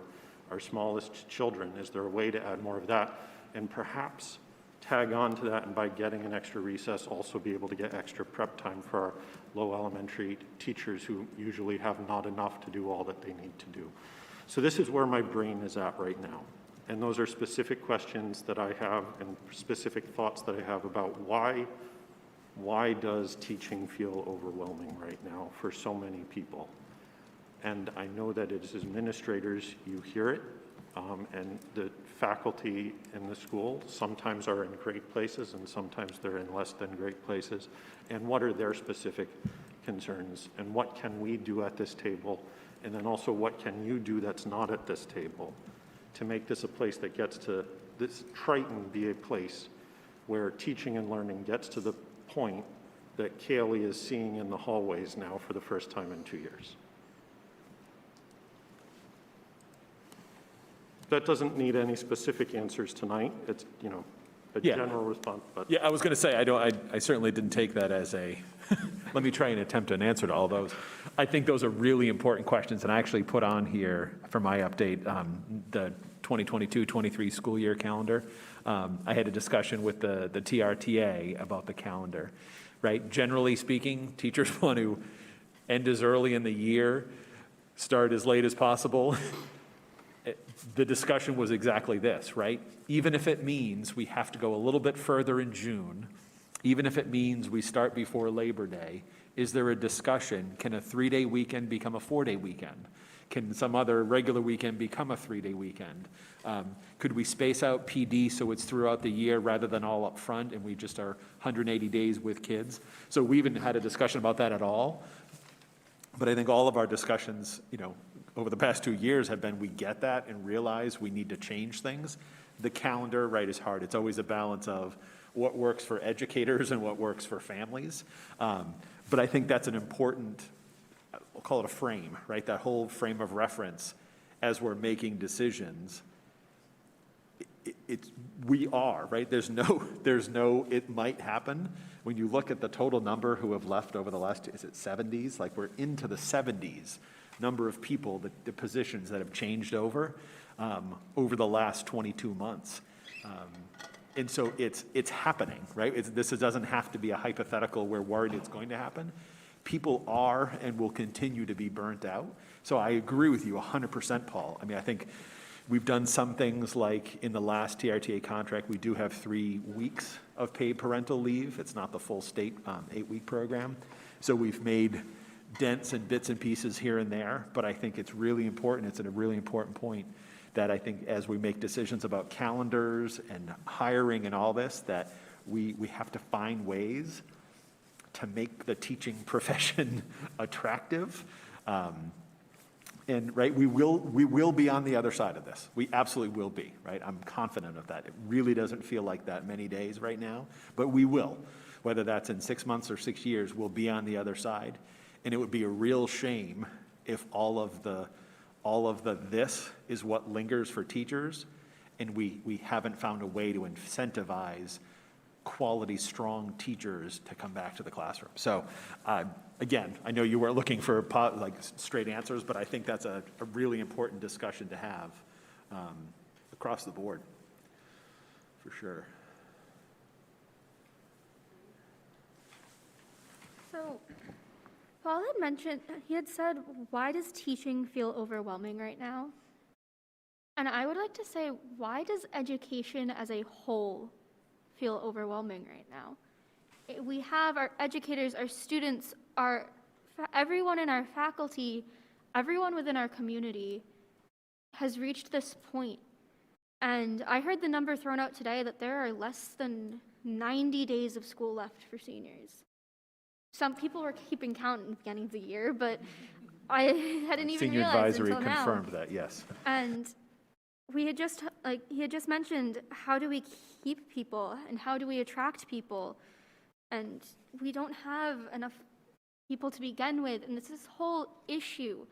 our smallest children? Is there a way to add more of that? And perhaps tag on to that, and by getting an extra recess, also be able to get extra prep time for our low elementary teachers who usually have not enough to do all that they need to do. So this is where my brain is at right now. And those are specific questions that I have and specific thoughts that I have about why does teaching feel overwhelming right now for so many people? And I know that as administrators, you hear it, and the faculty in the school sometimes are in great places and sometimes they're in less than great places. And what are their specific concerns? And what can we do at this table? And then also, what can you do that's not at this table to make this a place that gets to, this Triton be a place where teaching and learning gets to the point that Kaylee is seeing in the hallways now for the first time in 2 years? That doesn't need any specific answers tonight. It's, a Yeah. general response, but Yeah, I was going to say, I certainly didn't take that as a, let me try and attempt an answer to all those. I think those are really important questions, and I actually put on here for my update, the 2022-23 school year calendar. I had a discussion with the TRTA about the calendar, right? Generally speaking, teachers want to end as early in the year, start as late as possible. The discussion was exactly this, right? Even if it means we have to go a little bit further in June, even if it means we start before Labor Day, is there a discussion, can a 3-day weekend become a 4-day weekend? Can some other regular weekend become a 3-day weekend? Could we space out PD so it's throughout the year rather than all up front and we just are 180 days with kids? So we even had a discussion about that at all. But I think all of our discussions, over the past 2 years have been, we get that and realize we need to change things. The calendar, right, is hard. It's always a balance of what works for educators and what works for families. But I think that's an important, we'll call it a frame, right? That whole frame of reference as we're making decisions. We are, right? There's no, it might happen. When you look at the total number who have left over the last, is it 70s? Like we're into the 70s number of people, the positions that have changed over the last 22 months. And so it's happening, right? This doesn't have to be a hypothetical we're worried it's going to happen. People are and will continue to be burnt out. So I agree with you 100%, Paul. I mean, I think we've done some things like in the last TRTA contract, we do have 3 weeks of paid parental leave. It's not the full state 8-week program. So we've made dents and bits and pieces here and there, but I think it's really important. It's a really important point that I think as we make decisions about calendars and hiring and all this, that we have to find ways to make the teaching profession attractive. And right, we will be on the other side of this. We absolutely will be, right? I'm confident of that. It really doesn't feel like that many days right now, but we will. Whether that's in 6 months or 6 years, we'll be on the other side. And it would be a real shame if all of the this is what lingers for teachers, and we haven't found a way to incentivize quality, strong teachers to come back to the classroom. So again, I know you weren't looking for like straight answers, but I think that's a really important discussion to have across the board, for sure. So Paul had mentioned, he had said, why does teaching feel overwhelming right now? And I would like to say, why does education as a whole feel overwhelming right now? We have our educators, our students, everyone in our faculty, everyone within our community has reached this point. And I heard the number thrown out today that there are less than 90 days of school left for seniors. Some people were keeping count in the beginning of the year, but I hadn't even Senior realized advisory until now. confirmed that, yes. And he had just mentioned, how do we keep people and how do we attract people? And we don't have enough people to begin with, and it's this whole issue.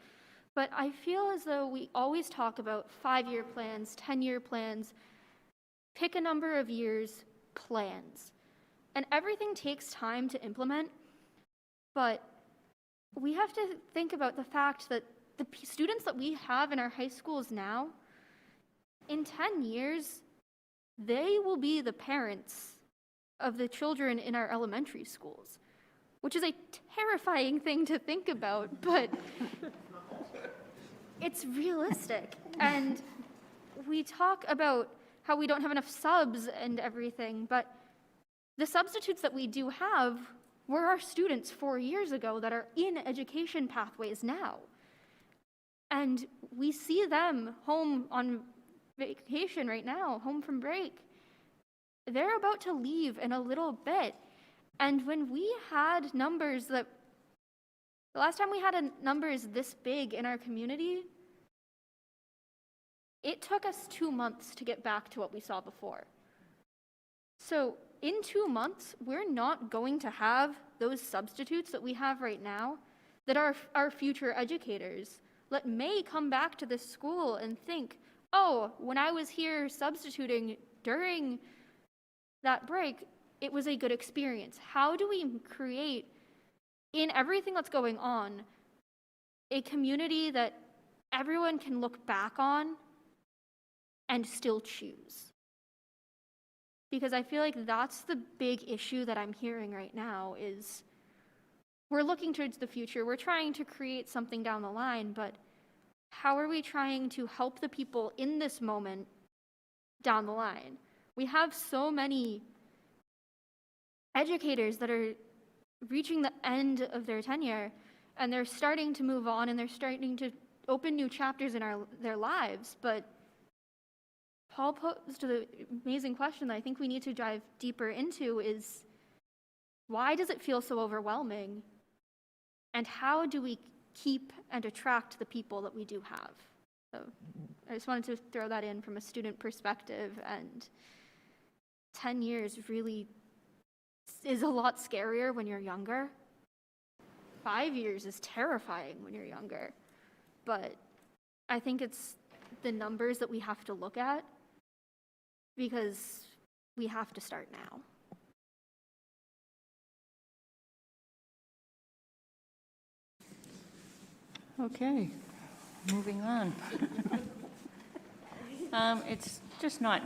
But I feel as though we always talk about 5-year plans, 10-year plans, pick a number of years plans. And everything takes time to implement, but we have to think about the fact that the students that we have in our high schools now, in 10 years, they will be the parents of the children in our elementary schools, which is a terrifying thing to think about, but it's realistic. And we talk about how we don't have enough subs and everything, but the substitutes that we do have were our students 4 years ago that are in education pathways now. And we see them home on vacation right now, home from break. They're about to leave in a little bit. And when we had numbers the last time we had numbers this big in our community, it took us 2 months to get back to what we saw before. So in 2 months, we're not going to have those substitutes that we have right now that are our future educators that may come back to this school and think, oh, when I was here substituting during that break, it was a good experience. How do we create, in everything that's going on, a community that everyone can look back on and still choose? Because I feel like that's the big issue that I'm hearing right now is we're looking towards the future. We're trying to create something down the line, but how are we trying to help the people in this moment down the line? We have so many educators that are reaching the end of their tenure, and they're starting to move on, and they're starting to open new chapters in their lives. But Paul posed the amazing question that I think we need to dive deeper into is, why does it feel so overwhelming? And how do we keep and attract the people that we do have? So I just wanted to throw that in from a student perspective, and 10 years really is a lot scarier when you're younger. 5 years is terrifying when you're younger. But I think it's the numbers that we have to look at, because we have to start now. Okay, moving on. It's just not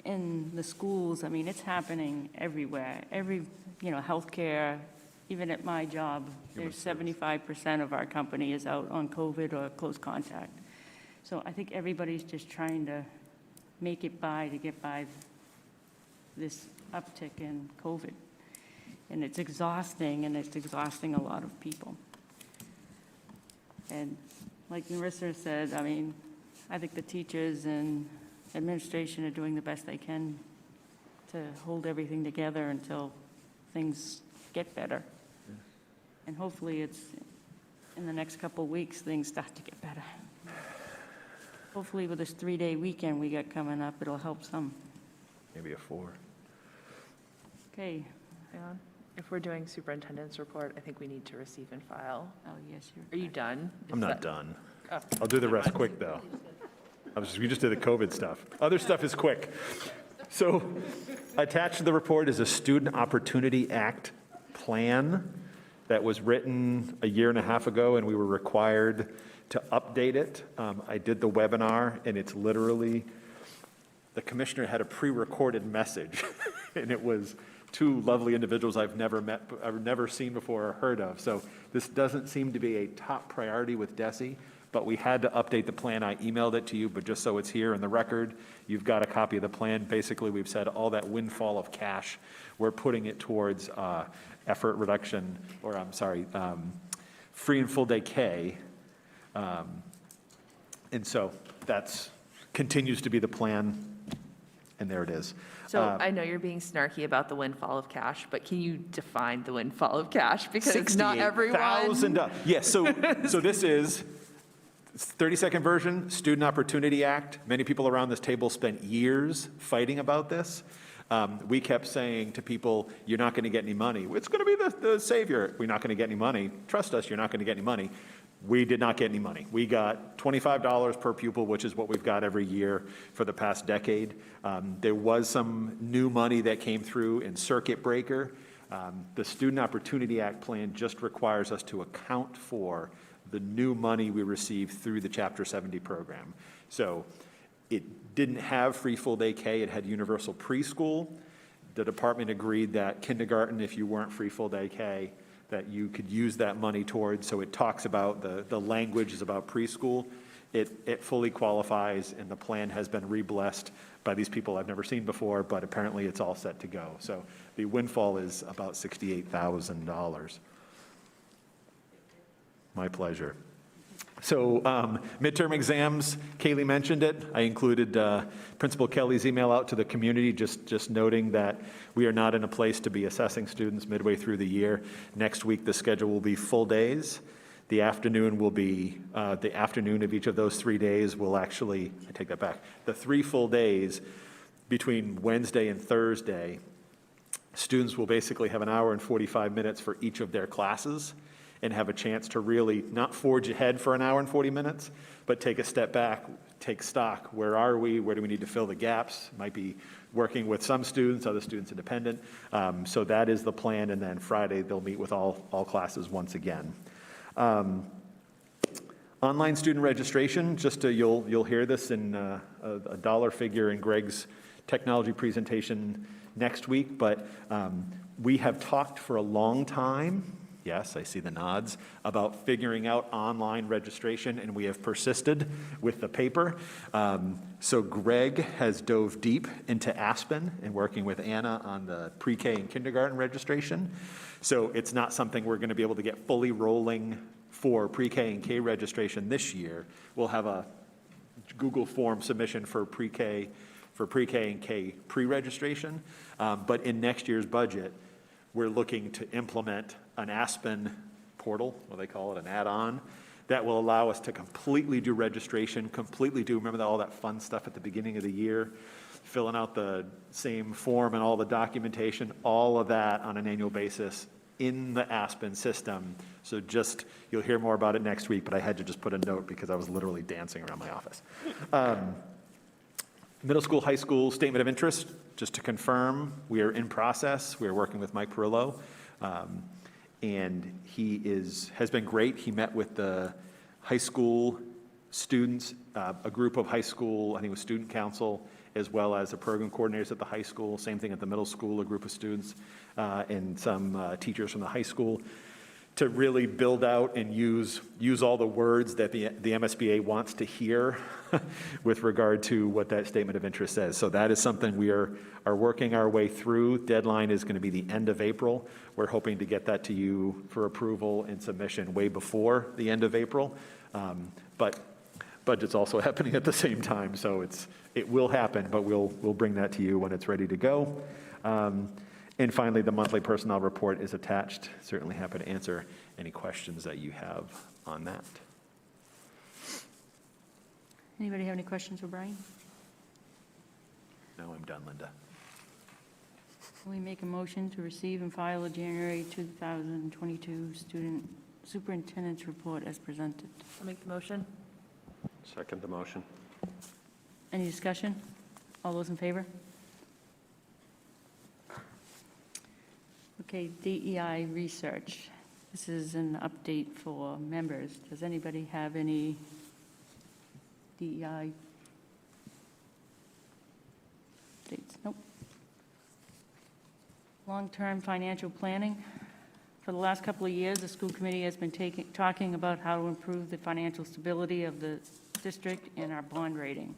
in the schools. I mean, it's happening everywhere. Healthcare, even at my job, there's 75% of our company is out on COVID or close contact. So I think everybody's just trying to make it by to get by this uptick in COVID. And it's exhausting, and it's exhausting a lot of people. And like Marissa said, I mean, I think the teachers and administration are doing the best they can to hold everything together until things get better. And hopefully it's in the next couple of weeks, things start to get better. Hopefully with this 3-day weekend we got coming up, it'll help some. Maybe a 4. Okay. Yeah. If we're doing superintendent's report, I think we need to receive and file. Oh, yes, Are you done? I'm Is not that- done. Oh. I'll do the rest quick, though. We just did the COVID stuff. Other stuff is quick. So attached to the report is a Student Opportunity Act plan that was written a year and a half ago, and we were required to update it. I did the webinar, and it's literally, the commissioner had a pre-recorded message, and it was two lovely individuals I've never met, I've never seen before or heard of. So this doesn't seem to be a top priority with DESE, but we had to update the plan. I emailed it to you, but just so it's here in the record, you've got a copy of the plan. Basically, we've said all that windfall of cash, we're putting it towards effort reduction, or free and full day K. And so that's continues to be the plan, and there it is. So I know you're being snarky about the windfall of cash, but can you define the windfall of cash? Because not everyone. $68,000. Yes, so this is 30-second version, Student Opportunity Act. Many people around this table spent years fighting about this. We kept saying to people, you're not going to get any money. It's going to be the savior. We're not going to get any money. Trust us, you're not going to get any money. We did not get any money. We got $25 per pupil, which is what we've got every year for the past decade. There was some new money that came through in circuit breaker. The Student Opportunity Act plan just requires us to account for the new money we receive through the Chapter 70 program. So it didn't have free full day K, it had universal preschool. The department agreed that kindergarten, if you weren't free full day K, that you could use that money towards. So it talks about, the language is about preschool. It fully qualifies, and the plan has been re-blessed by these people I've never seen before, but apparently it's all set to go. So the windfall is about $68,000. My pleasure. So midterm exams, Kaylee mentioned it. I included Principal Kelly's email out to the community, just noting that we are not in a place to be assessing students midway through the year. Next week, the schedule will be full days. The afternoon will be, the afternoon of each of those 3 days will actually, I take that back, the 3 full days between Wednesday and Thursday, students will basically have an hour and 45 minutes for each of their classes, and have a chance to really not forge ahead for an hour and 40 minutes, but take a step back, take stock. Where are we? Where do we need to fill the gaps? Might be working with some students, other students independent. So that is the plan, and then Friday, they'll meet with all classes once again. Online student registration, you'll hear this in a dollar figure in Greg's technology presentation next week, but we have talked for a long time, yes, I see the nods, about figuring out online registration, and we have persisted with the paper. So Greg has dove deep into Aspen and working with Anna on the pre-K and kindergarten registration. So it's not something we're going to be able to get fully rolling for pre-K and K registration this year. We'll have a Google form submission for pre-K and K pre-registration. But in next year's budget, we're looking to implement an Aspen portal, what they call it, an add-on, that will allow us to completely do registration, remember all that fun stuff at the beginning of the year, filling out the same form and all the documentation, all of that on an annual basis in the Aspen system. So you'll hear more about it next week, but I had to just put a note because I was literally dancing around my office. Middle school, high school statement of interest, just to confirm, we are in process. We are working with Mike Perillo, and he has been great. He met with the high school students, a group of high school, I think it was student council, as well as the program coordinators at the high school, same thing at the middle school, a group of students, and some teachers from the high school, to really build out and use all the words that the MSBA wants to hear with regard to what that statement of interest says. So that is something we are working our way through. Deadline is going to be the end of April. We're hoping to get that to you for approval and submission way before the end of April. But budget's also happening at the same time, so it will happen, but we'll bring that to you when it's ready to go. And finally, the monthly personnel report is attached. Certainly happy to answer any questions that you have on that. Anybody have any questions for Brian? No, I'm done, Linda. Can we make a motion to receive and file the January 2022 student superintendent's report as presented? I'll make the motion. Second the motion. Any discussion? All those in favor? Okay, DEI research. This is an update for members. Does anybody have any DEI updates? Nope. Long-term financial planning. For the last couple of years, the school committee has been talking about how to improve the financial stability of the district and our bond rating.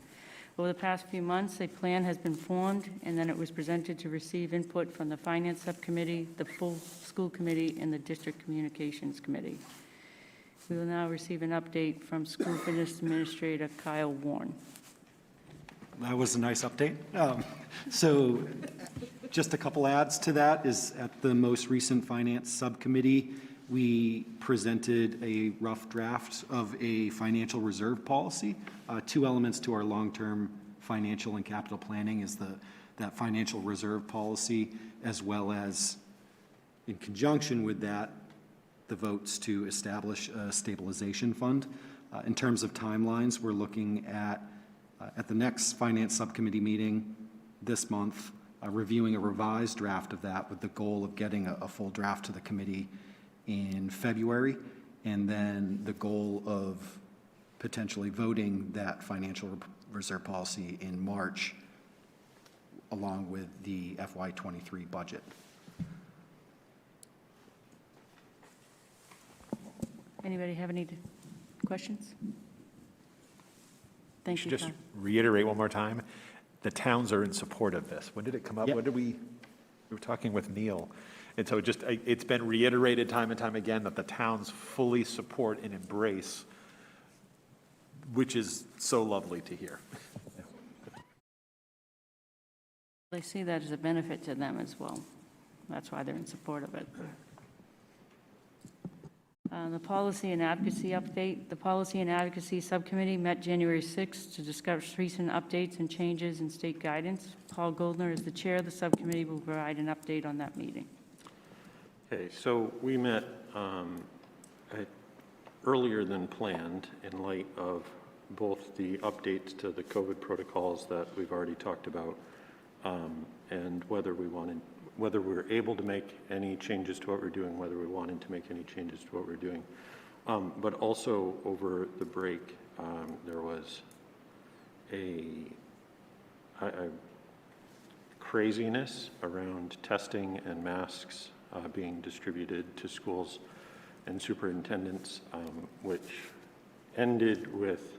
Over the past few months, a plan has been formed, and then it was presented to receive input from the Finance Subcommittee, the full school committee, and the District Communications Committee. We will now receive an update from School Finance Administrator Kyle Warren. That was a nice update. So just a couple adds to that is at the most recent Finance Subcommittee, we presented a rough draft of a financial reserve policy. Two elements to our long-term financial and capital planning is that financial reserve policy, as well as, in conjunction with that, the votes to establish a stabilization fund. In terms of timelines, we're looking at the next Finance Subcommittee meeting this month, reviewing a revised draft of that with the goal of getting a full draft to the committee in February, and then the goal of potentially voting that financial reserve policy in March, along with the FY23 budget. Anybody have any questions? Thank you, Just Kyle. reiterate one more time, the towns are in support of this. When did it come up? Yep. When did we were talking with Neil. And so it's been reiterated time and time again that the towns fully support and embrace, which is so lovely to hear. They see that as a benefit to them as well. That's why they're in support of it. The policy and advocacy update. The Policy and Advocacy Subcommittee met January 6th to discuss recent updates and changes in state guidance. Paul Goldner is the chair of the subcommittee, will provide an update on that meeting. Okay, so we met earlier than planned in light of both the updates to the COVID protocols that we've already talked about, and whether we're able to make any changes to what we're doing, whether we wanted to make any changes to what we're doing. But also over the break, there was a craziness around testing and masks being distributed to schools and superintendents, which ended with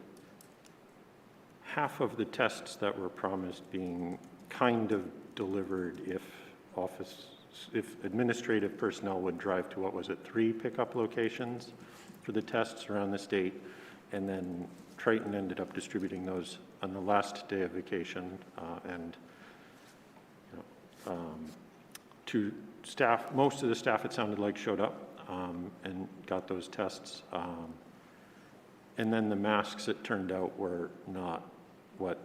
half of the tests that were promised being kind of delivered if administrative personnel would drive to, 3 pickup locations for the tests around the state, and then Triton ended up distributing those on the last day of vacation, and to staff, most of the staff, it sounded like, showed up and got those tests. And then the masks, it turned out, were not what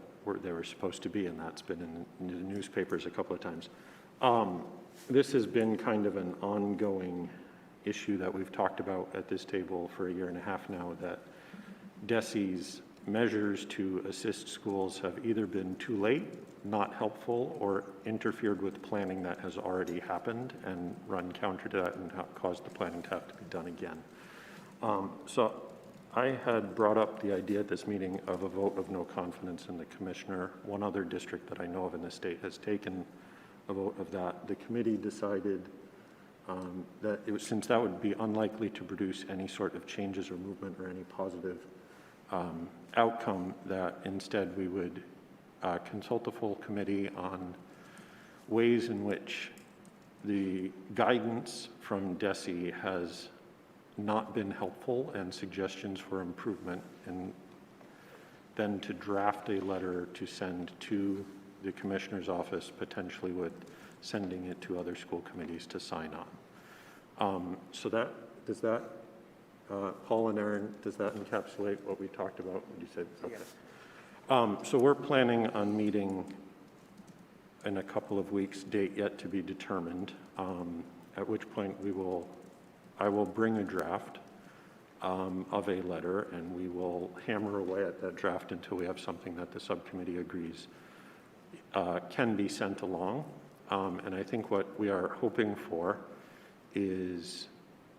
they were supposed to be, and that's been in the newspapers a couple of times. This has been kind of an ongoing issue that we've talked about at this table for 1.5 years now, that DESE's measures to assist schools have either been too late, not helpful, or interfered with planning that has already happened and run counter to that and caused the planning to have to be done again. So I had brought up the idea at this meeting of a vote of no confidence in the commissioner. One other district that I know of in the state has taken a vote of that. The committee decided that since that would be unlikely to produce any sort of changes or movement or any positive outcome, that instead we would consult the full committee on ways in which the guidance from DESE has not been helpful and suggestions for improvement, and then to draft a letter to send to the commissioner's office, potentially with sending it to other school committees to sign on. So that, does that, Paul and Aaron, does that encapsulate what we talked about? What you said? Okay. So we're planning on meeting in a couple of weeks, date yet to be determined, at which point I will bring a draft of a letter, and we will hammer away at that draft until we have something that the subcommittee agrees can be sent along. And I think what we are hoping for is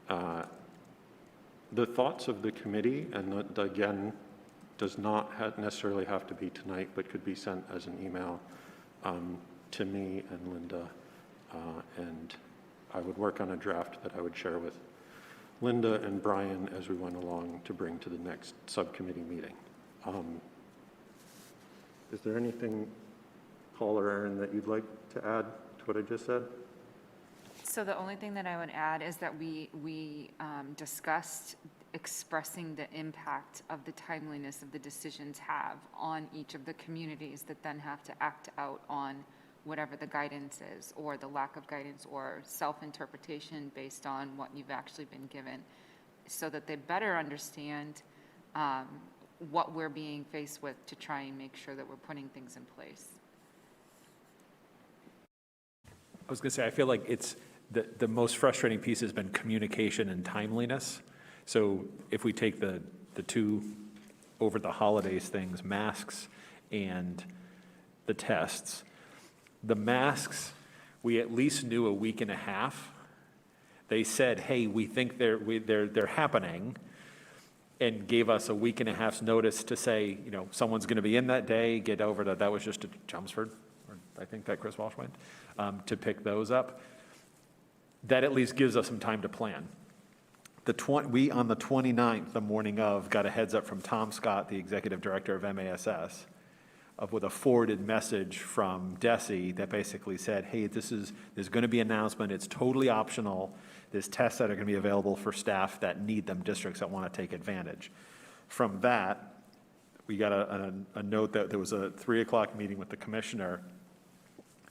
the thoughts of the committee, and again, does not necessarily have to be tonight, but could be sent as an email to me and Linda, and I would work on a draft that I would share with Linda and Brian as we went along to bring to the next subcommittee meeting. Is there anything, Paul or Aaron, that you'd like to add to what I just said? So the only thing that I would add is that we discussed expressing the impact of the timeliness of the decisions have on each of the communities that then have to act out on whatever the guidance is, or the lack of guidance, or self-interpretation based on what you've actually been given, so that they better understand what we're being faced with to try and make sure that we're putting things in place. I was going to say, I feel like it's the most frustrating piece has been communication and timeliness. So if we take the two over the holidays things, masks and the tests, the masks, we at least knew 1.5 weeks. They said, hey, we think they're happening, and gave us 1.5 weeks notice to say, someone's going to be in that day, get over to, that was just to Chelmsford, or I think that Chris Walsh went, to pick those up. That at least gives us some time to plan. We, on the 29th, the morning of, got a heads up from Tom Scott, the executive director of MASS, with a forwarded message from DESE that basically said, hey, there's going to be an announcement. It's totally optional. There's tests that are going to be available for staff that need them, districts that want to take advantage. From that, we got a note that there was a 3:00 meeting with the commissioner.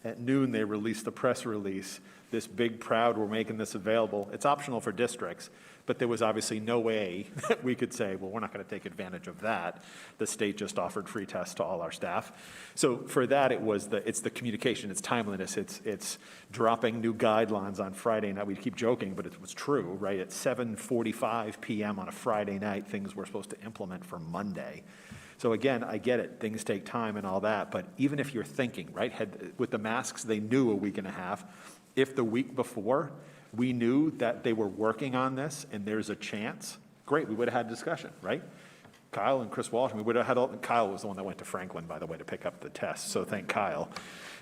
At noon, they released the press release, this big, proud, we're making this available. It's optional for districts, but there was obviously no way that we could say, well, we're not going to take advantage of that. The state just offered free tests to all our staff. So for that, it's the communication, it's timeliness, it's dropping new guidelines on Friday night. We keep joking, but it was true, right? At 7:45 p.m. on a Friday night, things we're supposed to implement for Monday. So again, I get it, things take time and all that, but even if you're thinking, right, with the masks, they knew a week and a half. If the week before, we knew that they were working on this and there's a chance, great, we would have had a discussion, right? Kyle and Chris Walsh, we would have had, Kyle was the one that went to Franklin, by the way, to pick up the test, so thank Kyle.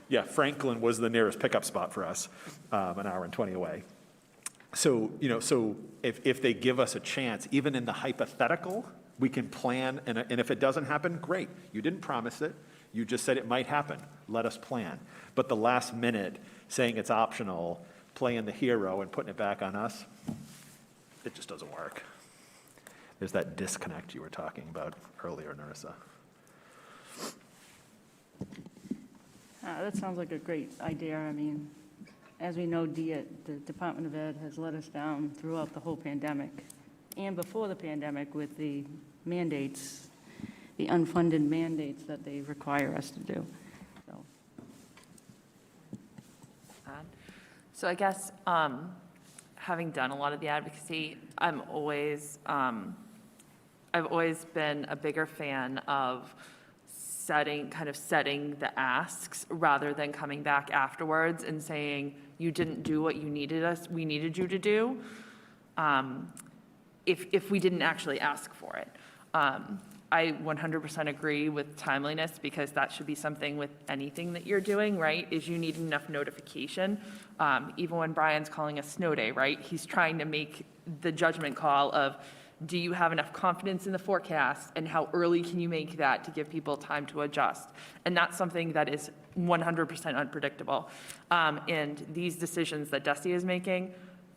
Yeah, Franklin was the nearest pickup spot for us, an hour and 20 away. So, so if they give us a chance, even in the hypothetical, we can plan, and if it doesn't happen, great. You didn't promise it. You just said it might happen. Let us plan. But the last minute, saying it's optional, playing the hero and putting it back on us, it just doesn't work. There's that disconnect you were talking about earlier, Narissa. That sounds like a great idea. I mean, as we know, the Department of Ed has let us down throughout the whole pandemic and before the pandemic with the mandates, the unfunded mandates that they require us to do. So I guess, having done a lot of the advocacy, I've always been a bigger fan of setting the asks rather than coming back afterwards and saying, you didn't do what we needed you to do, if we didn't actually ask for it. I 100% agree with timeliness, because that should be something with anything that you're doing, right, is you need enough notification. Even when Brian's calling a snow day, right, he's trying to make the judgment call of, do you have enough confidence in the forecast, and how early can you make that to give people time to adjust? And that's something that is 100% unpredictable. And these decisions that Dusty is making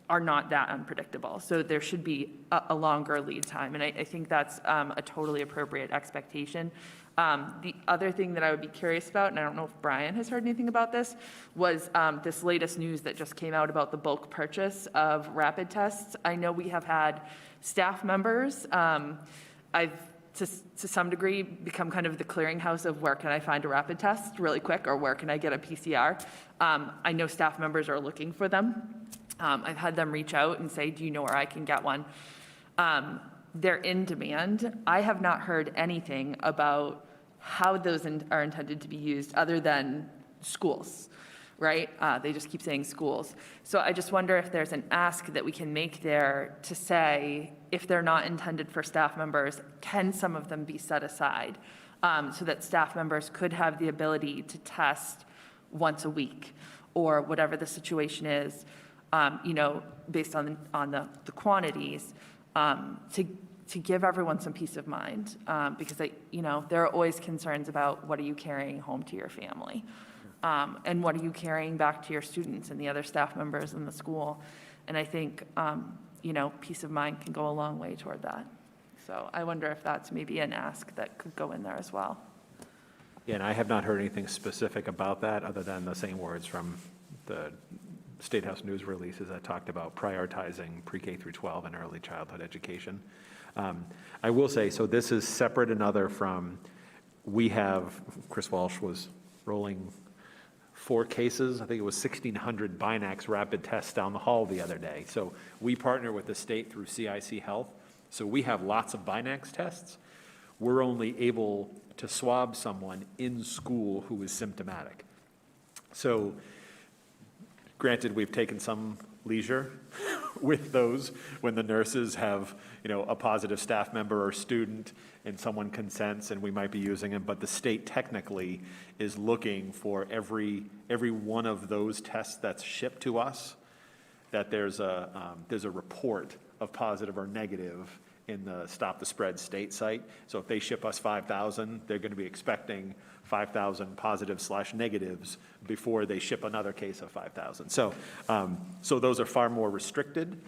are not that unpredictable. So there should be a longer lead time. And I think that's a totally appropriate expectation. The other thing that I would be curious about, and I don't know if Brian has heard anything about this, was this latest news that just came out about the bulk purchase of rapid tests. I know we have had staff members, I've to some degree become kind of the clearinghouse of where can I find a rapid test really quick, or where can I get a PCR. I know staff members are looking for them. I've had them reach out and say, do you know where I can get one? They're in demand. I have not heard anything about how those are intended to be used other than schools, right? They just keep saying schools. So I just wonder if there's an ask that we can make there to say, if they're not intended for staff members, can some of them be set aside so that staff members could have the ability to test once a week, or whatever the situation is, based on the quantities, to give everyone some peace of mind, because there are always concerns about what are you carrying home to your family, and what are you carrying back to your students and the other staff members in the school. And I think peace of mind can go a long way toward that. So I wonder if that's maybe an ask that could go in there as well. Yeah, and I have not heard anything specific about that other than the same words from the State House news releases that talked about prioritizing pre-K through 12 and early childhood education. I will say, so this is separate and other from, we have, Chris Walsh was rolling 4 cases, I think it was 1,600 Binax rapid tests down the hall the other day. So we partner with the state through CIC Health. So we have lots of Binax tests. We're only able to swab someone in school who is symptomatic. So granted, we've taken some leisure with those when the nurses have, a positive staff member or student and someone consents and we might be using them, but the state technically is looking for every one of those tests that's shipped to us, that there's a report of positive or negative in the Stop the Spread state site. So if they ship us 5,000, they're going to be expecting 5,000 positives/negatives before they ship another case of 5,000. So those are far more restricted.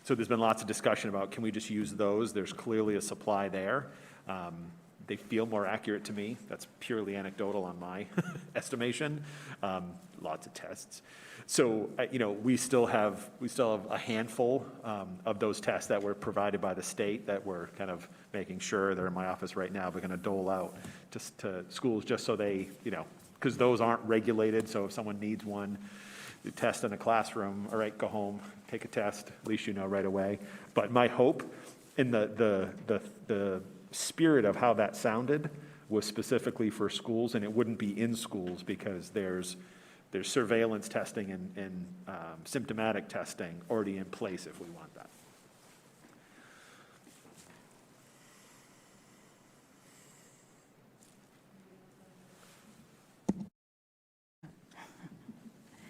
So there's been lots of discussion about, can we just use those? There's clearly a supply there. They feel more accurate to me. That's purely anecdotal on my estimation. Lots of tests. So, we still have a handful of those tests that were provided by the state that we're kind of making sure, they're in my office right now, we're going to dole out to schools just so they, because those aren't regulated. So if someone needs one, you test in a classroom, all right, go home, take a test, at least right away. But my hope in the spirit of how that sounded was specifically for schools, and it wouldn't be in schools because there's surveillance testing and symptomatic testing already in place if we want that.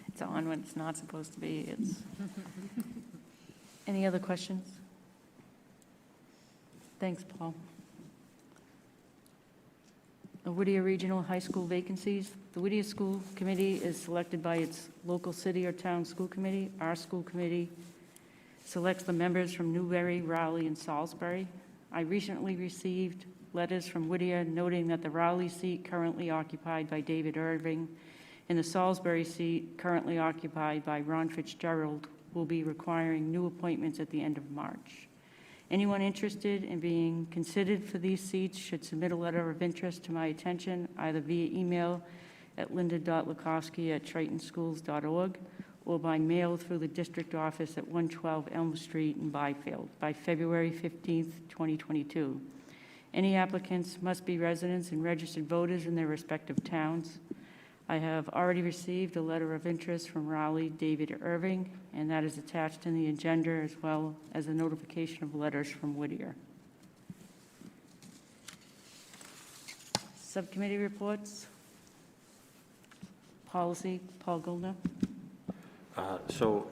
It's on when it's not supposed to be. Any other questions? Thanks, Paul. The Whittier Regional High School vacancies. The Whittier School Committee is selected by its local city or town school committee. Our school committee selects the members from Newbury, Raleigh, and Salisbury. I recently received letters from Whittier noting that the Raleigh seat currently occupied by David Irving and the Salisbury seat currently occupied by Ron Fitzgerald will be requiring new appointments at the end of March. Anyone interested in being considered for these seats should submit a letter of interest to my attention, either via email at linda.lukowski@tritonschools.org or by mail through the district office at 112 Elm Street in Byfield by February 15th, 2022. Any applicants must be residents and registered voters in their respective towns. I have already received a letter of interest from Raleigh, David Irving, and that is attached in the agenda, as well as a notification of letters from Whittier. Subcommittee reports. Policy, Paul Goldner. So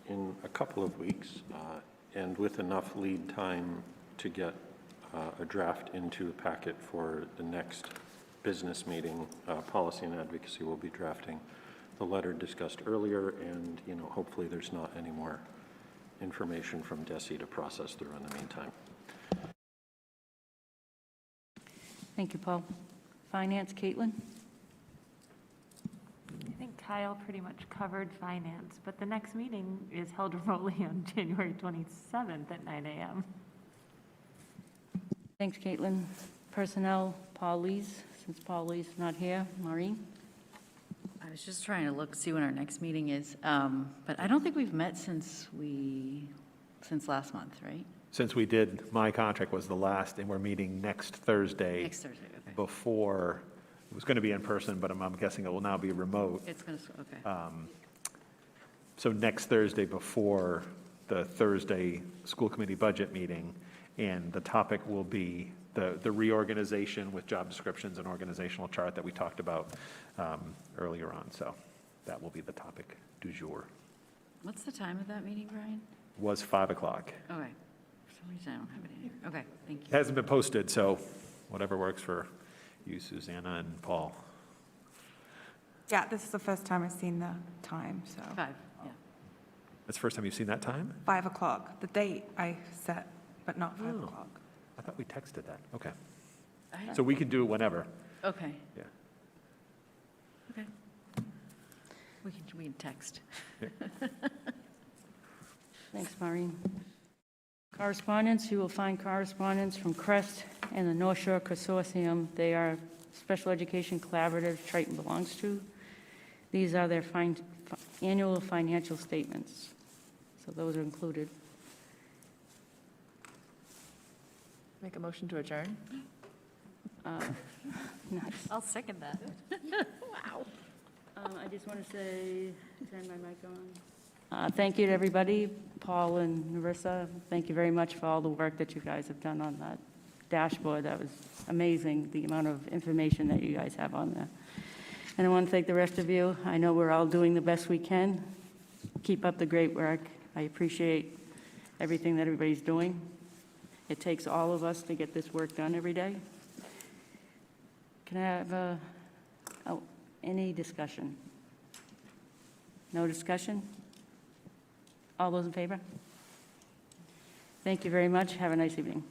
in a couple of weeks, and with enough lead time to get a draft into a packet for the next business meeting, Policy and Advocacy will be drafting the letter discussed earlier, and, you know, hopefully there's not any more information from DESI to process through in the meantime. Thank you, Paul. Finance, Caitlin. I think Kyle pretty much covered finance, but the next meeting is held remotely on January 27th at 9 a.m. Thanks, Caitlin. Personnel, Paul Lees. Since Paul Lee's not here, Maureen. I was just trying to see when our next meeting is, but I don't think we've met since last month, right? Since we did, my contract was the last, and we're meeting next Thursday. Next Thursday, okay. Before, it was going to be in person, but I'm guessing it will now be remote. It's going to, okay. So next Thursday before the Thursday school committee budget meeting, and the topic will be the reorganization with job descriptions and organizational chart that we talked about earlier on. So that will be the topic du jour. What's the time of that meeting, Brian? Was 5 o'clock. Okay. For some reason, I don't have it in here. Okay, thank It you. hasn't been posted, so whatever works for you, Susanna and Paul. Yeah, this is the first time I've seen the time, so. 5, yeah. That's the first time you've seen that time? 5 o'clock, the date I set, but not 5 Oh. o'clock. I thought we texted that. Okay. I- So we can do it whenever. Okay, Yeah. okay. We can text. Thanks, Maureen. Correspondence, you will find correspondence from CREST and the North Shore Consortium. They are special education collaborative Triton belongs to. These are their annual financial statements. So those are included. Make a motion to adjourn? Nice. I'll second that. I just want to say, turn my mic on. Thank you to everybody, Paul and Narissa. Thank you very much for all the work that you guys have done on that dashboard. That was amazing, the amount of information that you guys have on there. And I want to thank the rest of you. I know we're all doing the best we can. Keep up the great work. I appreciate everything that everybody's doing. It takes all of us to get this work done every day. Can I have any discussion? No discussion? All those in favor? Thank you very much. Have a nice evening.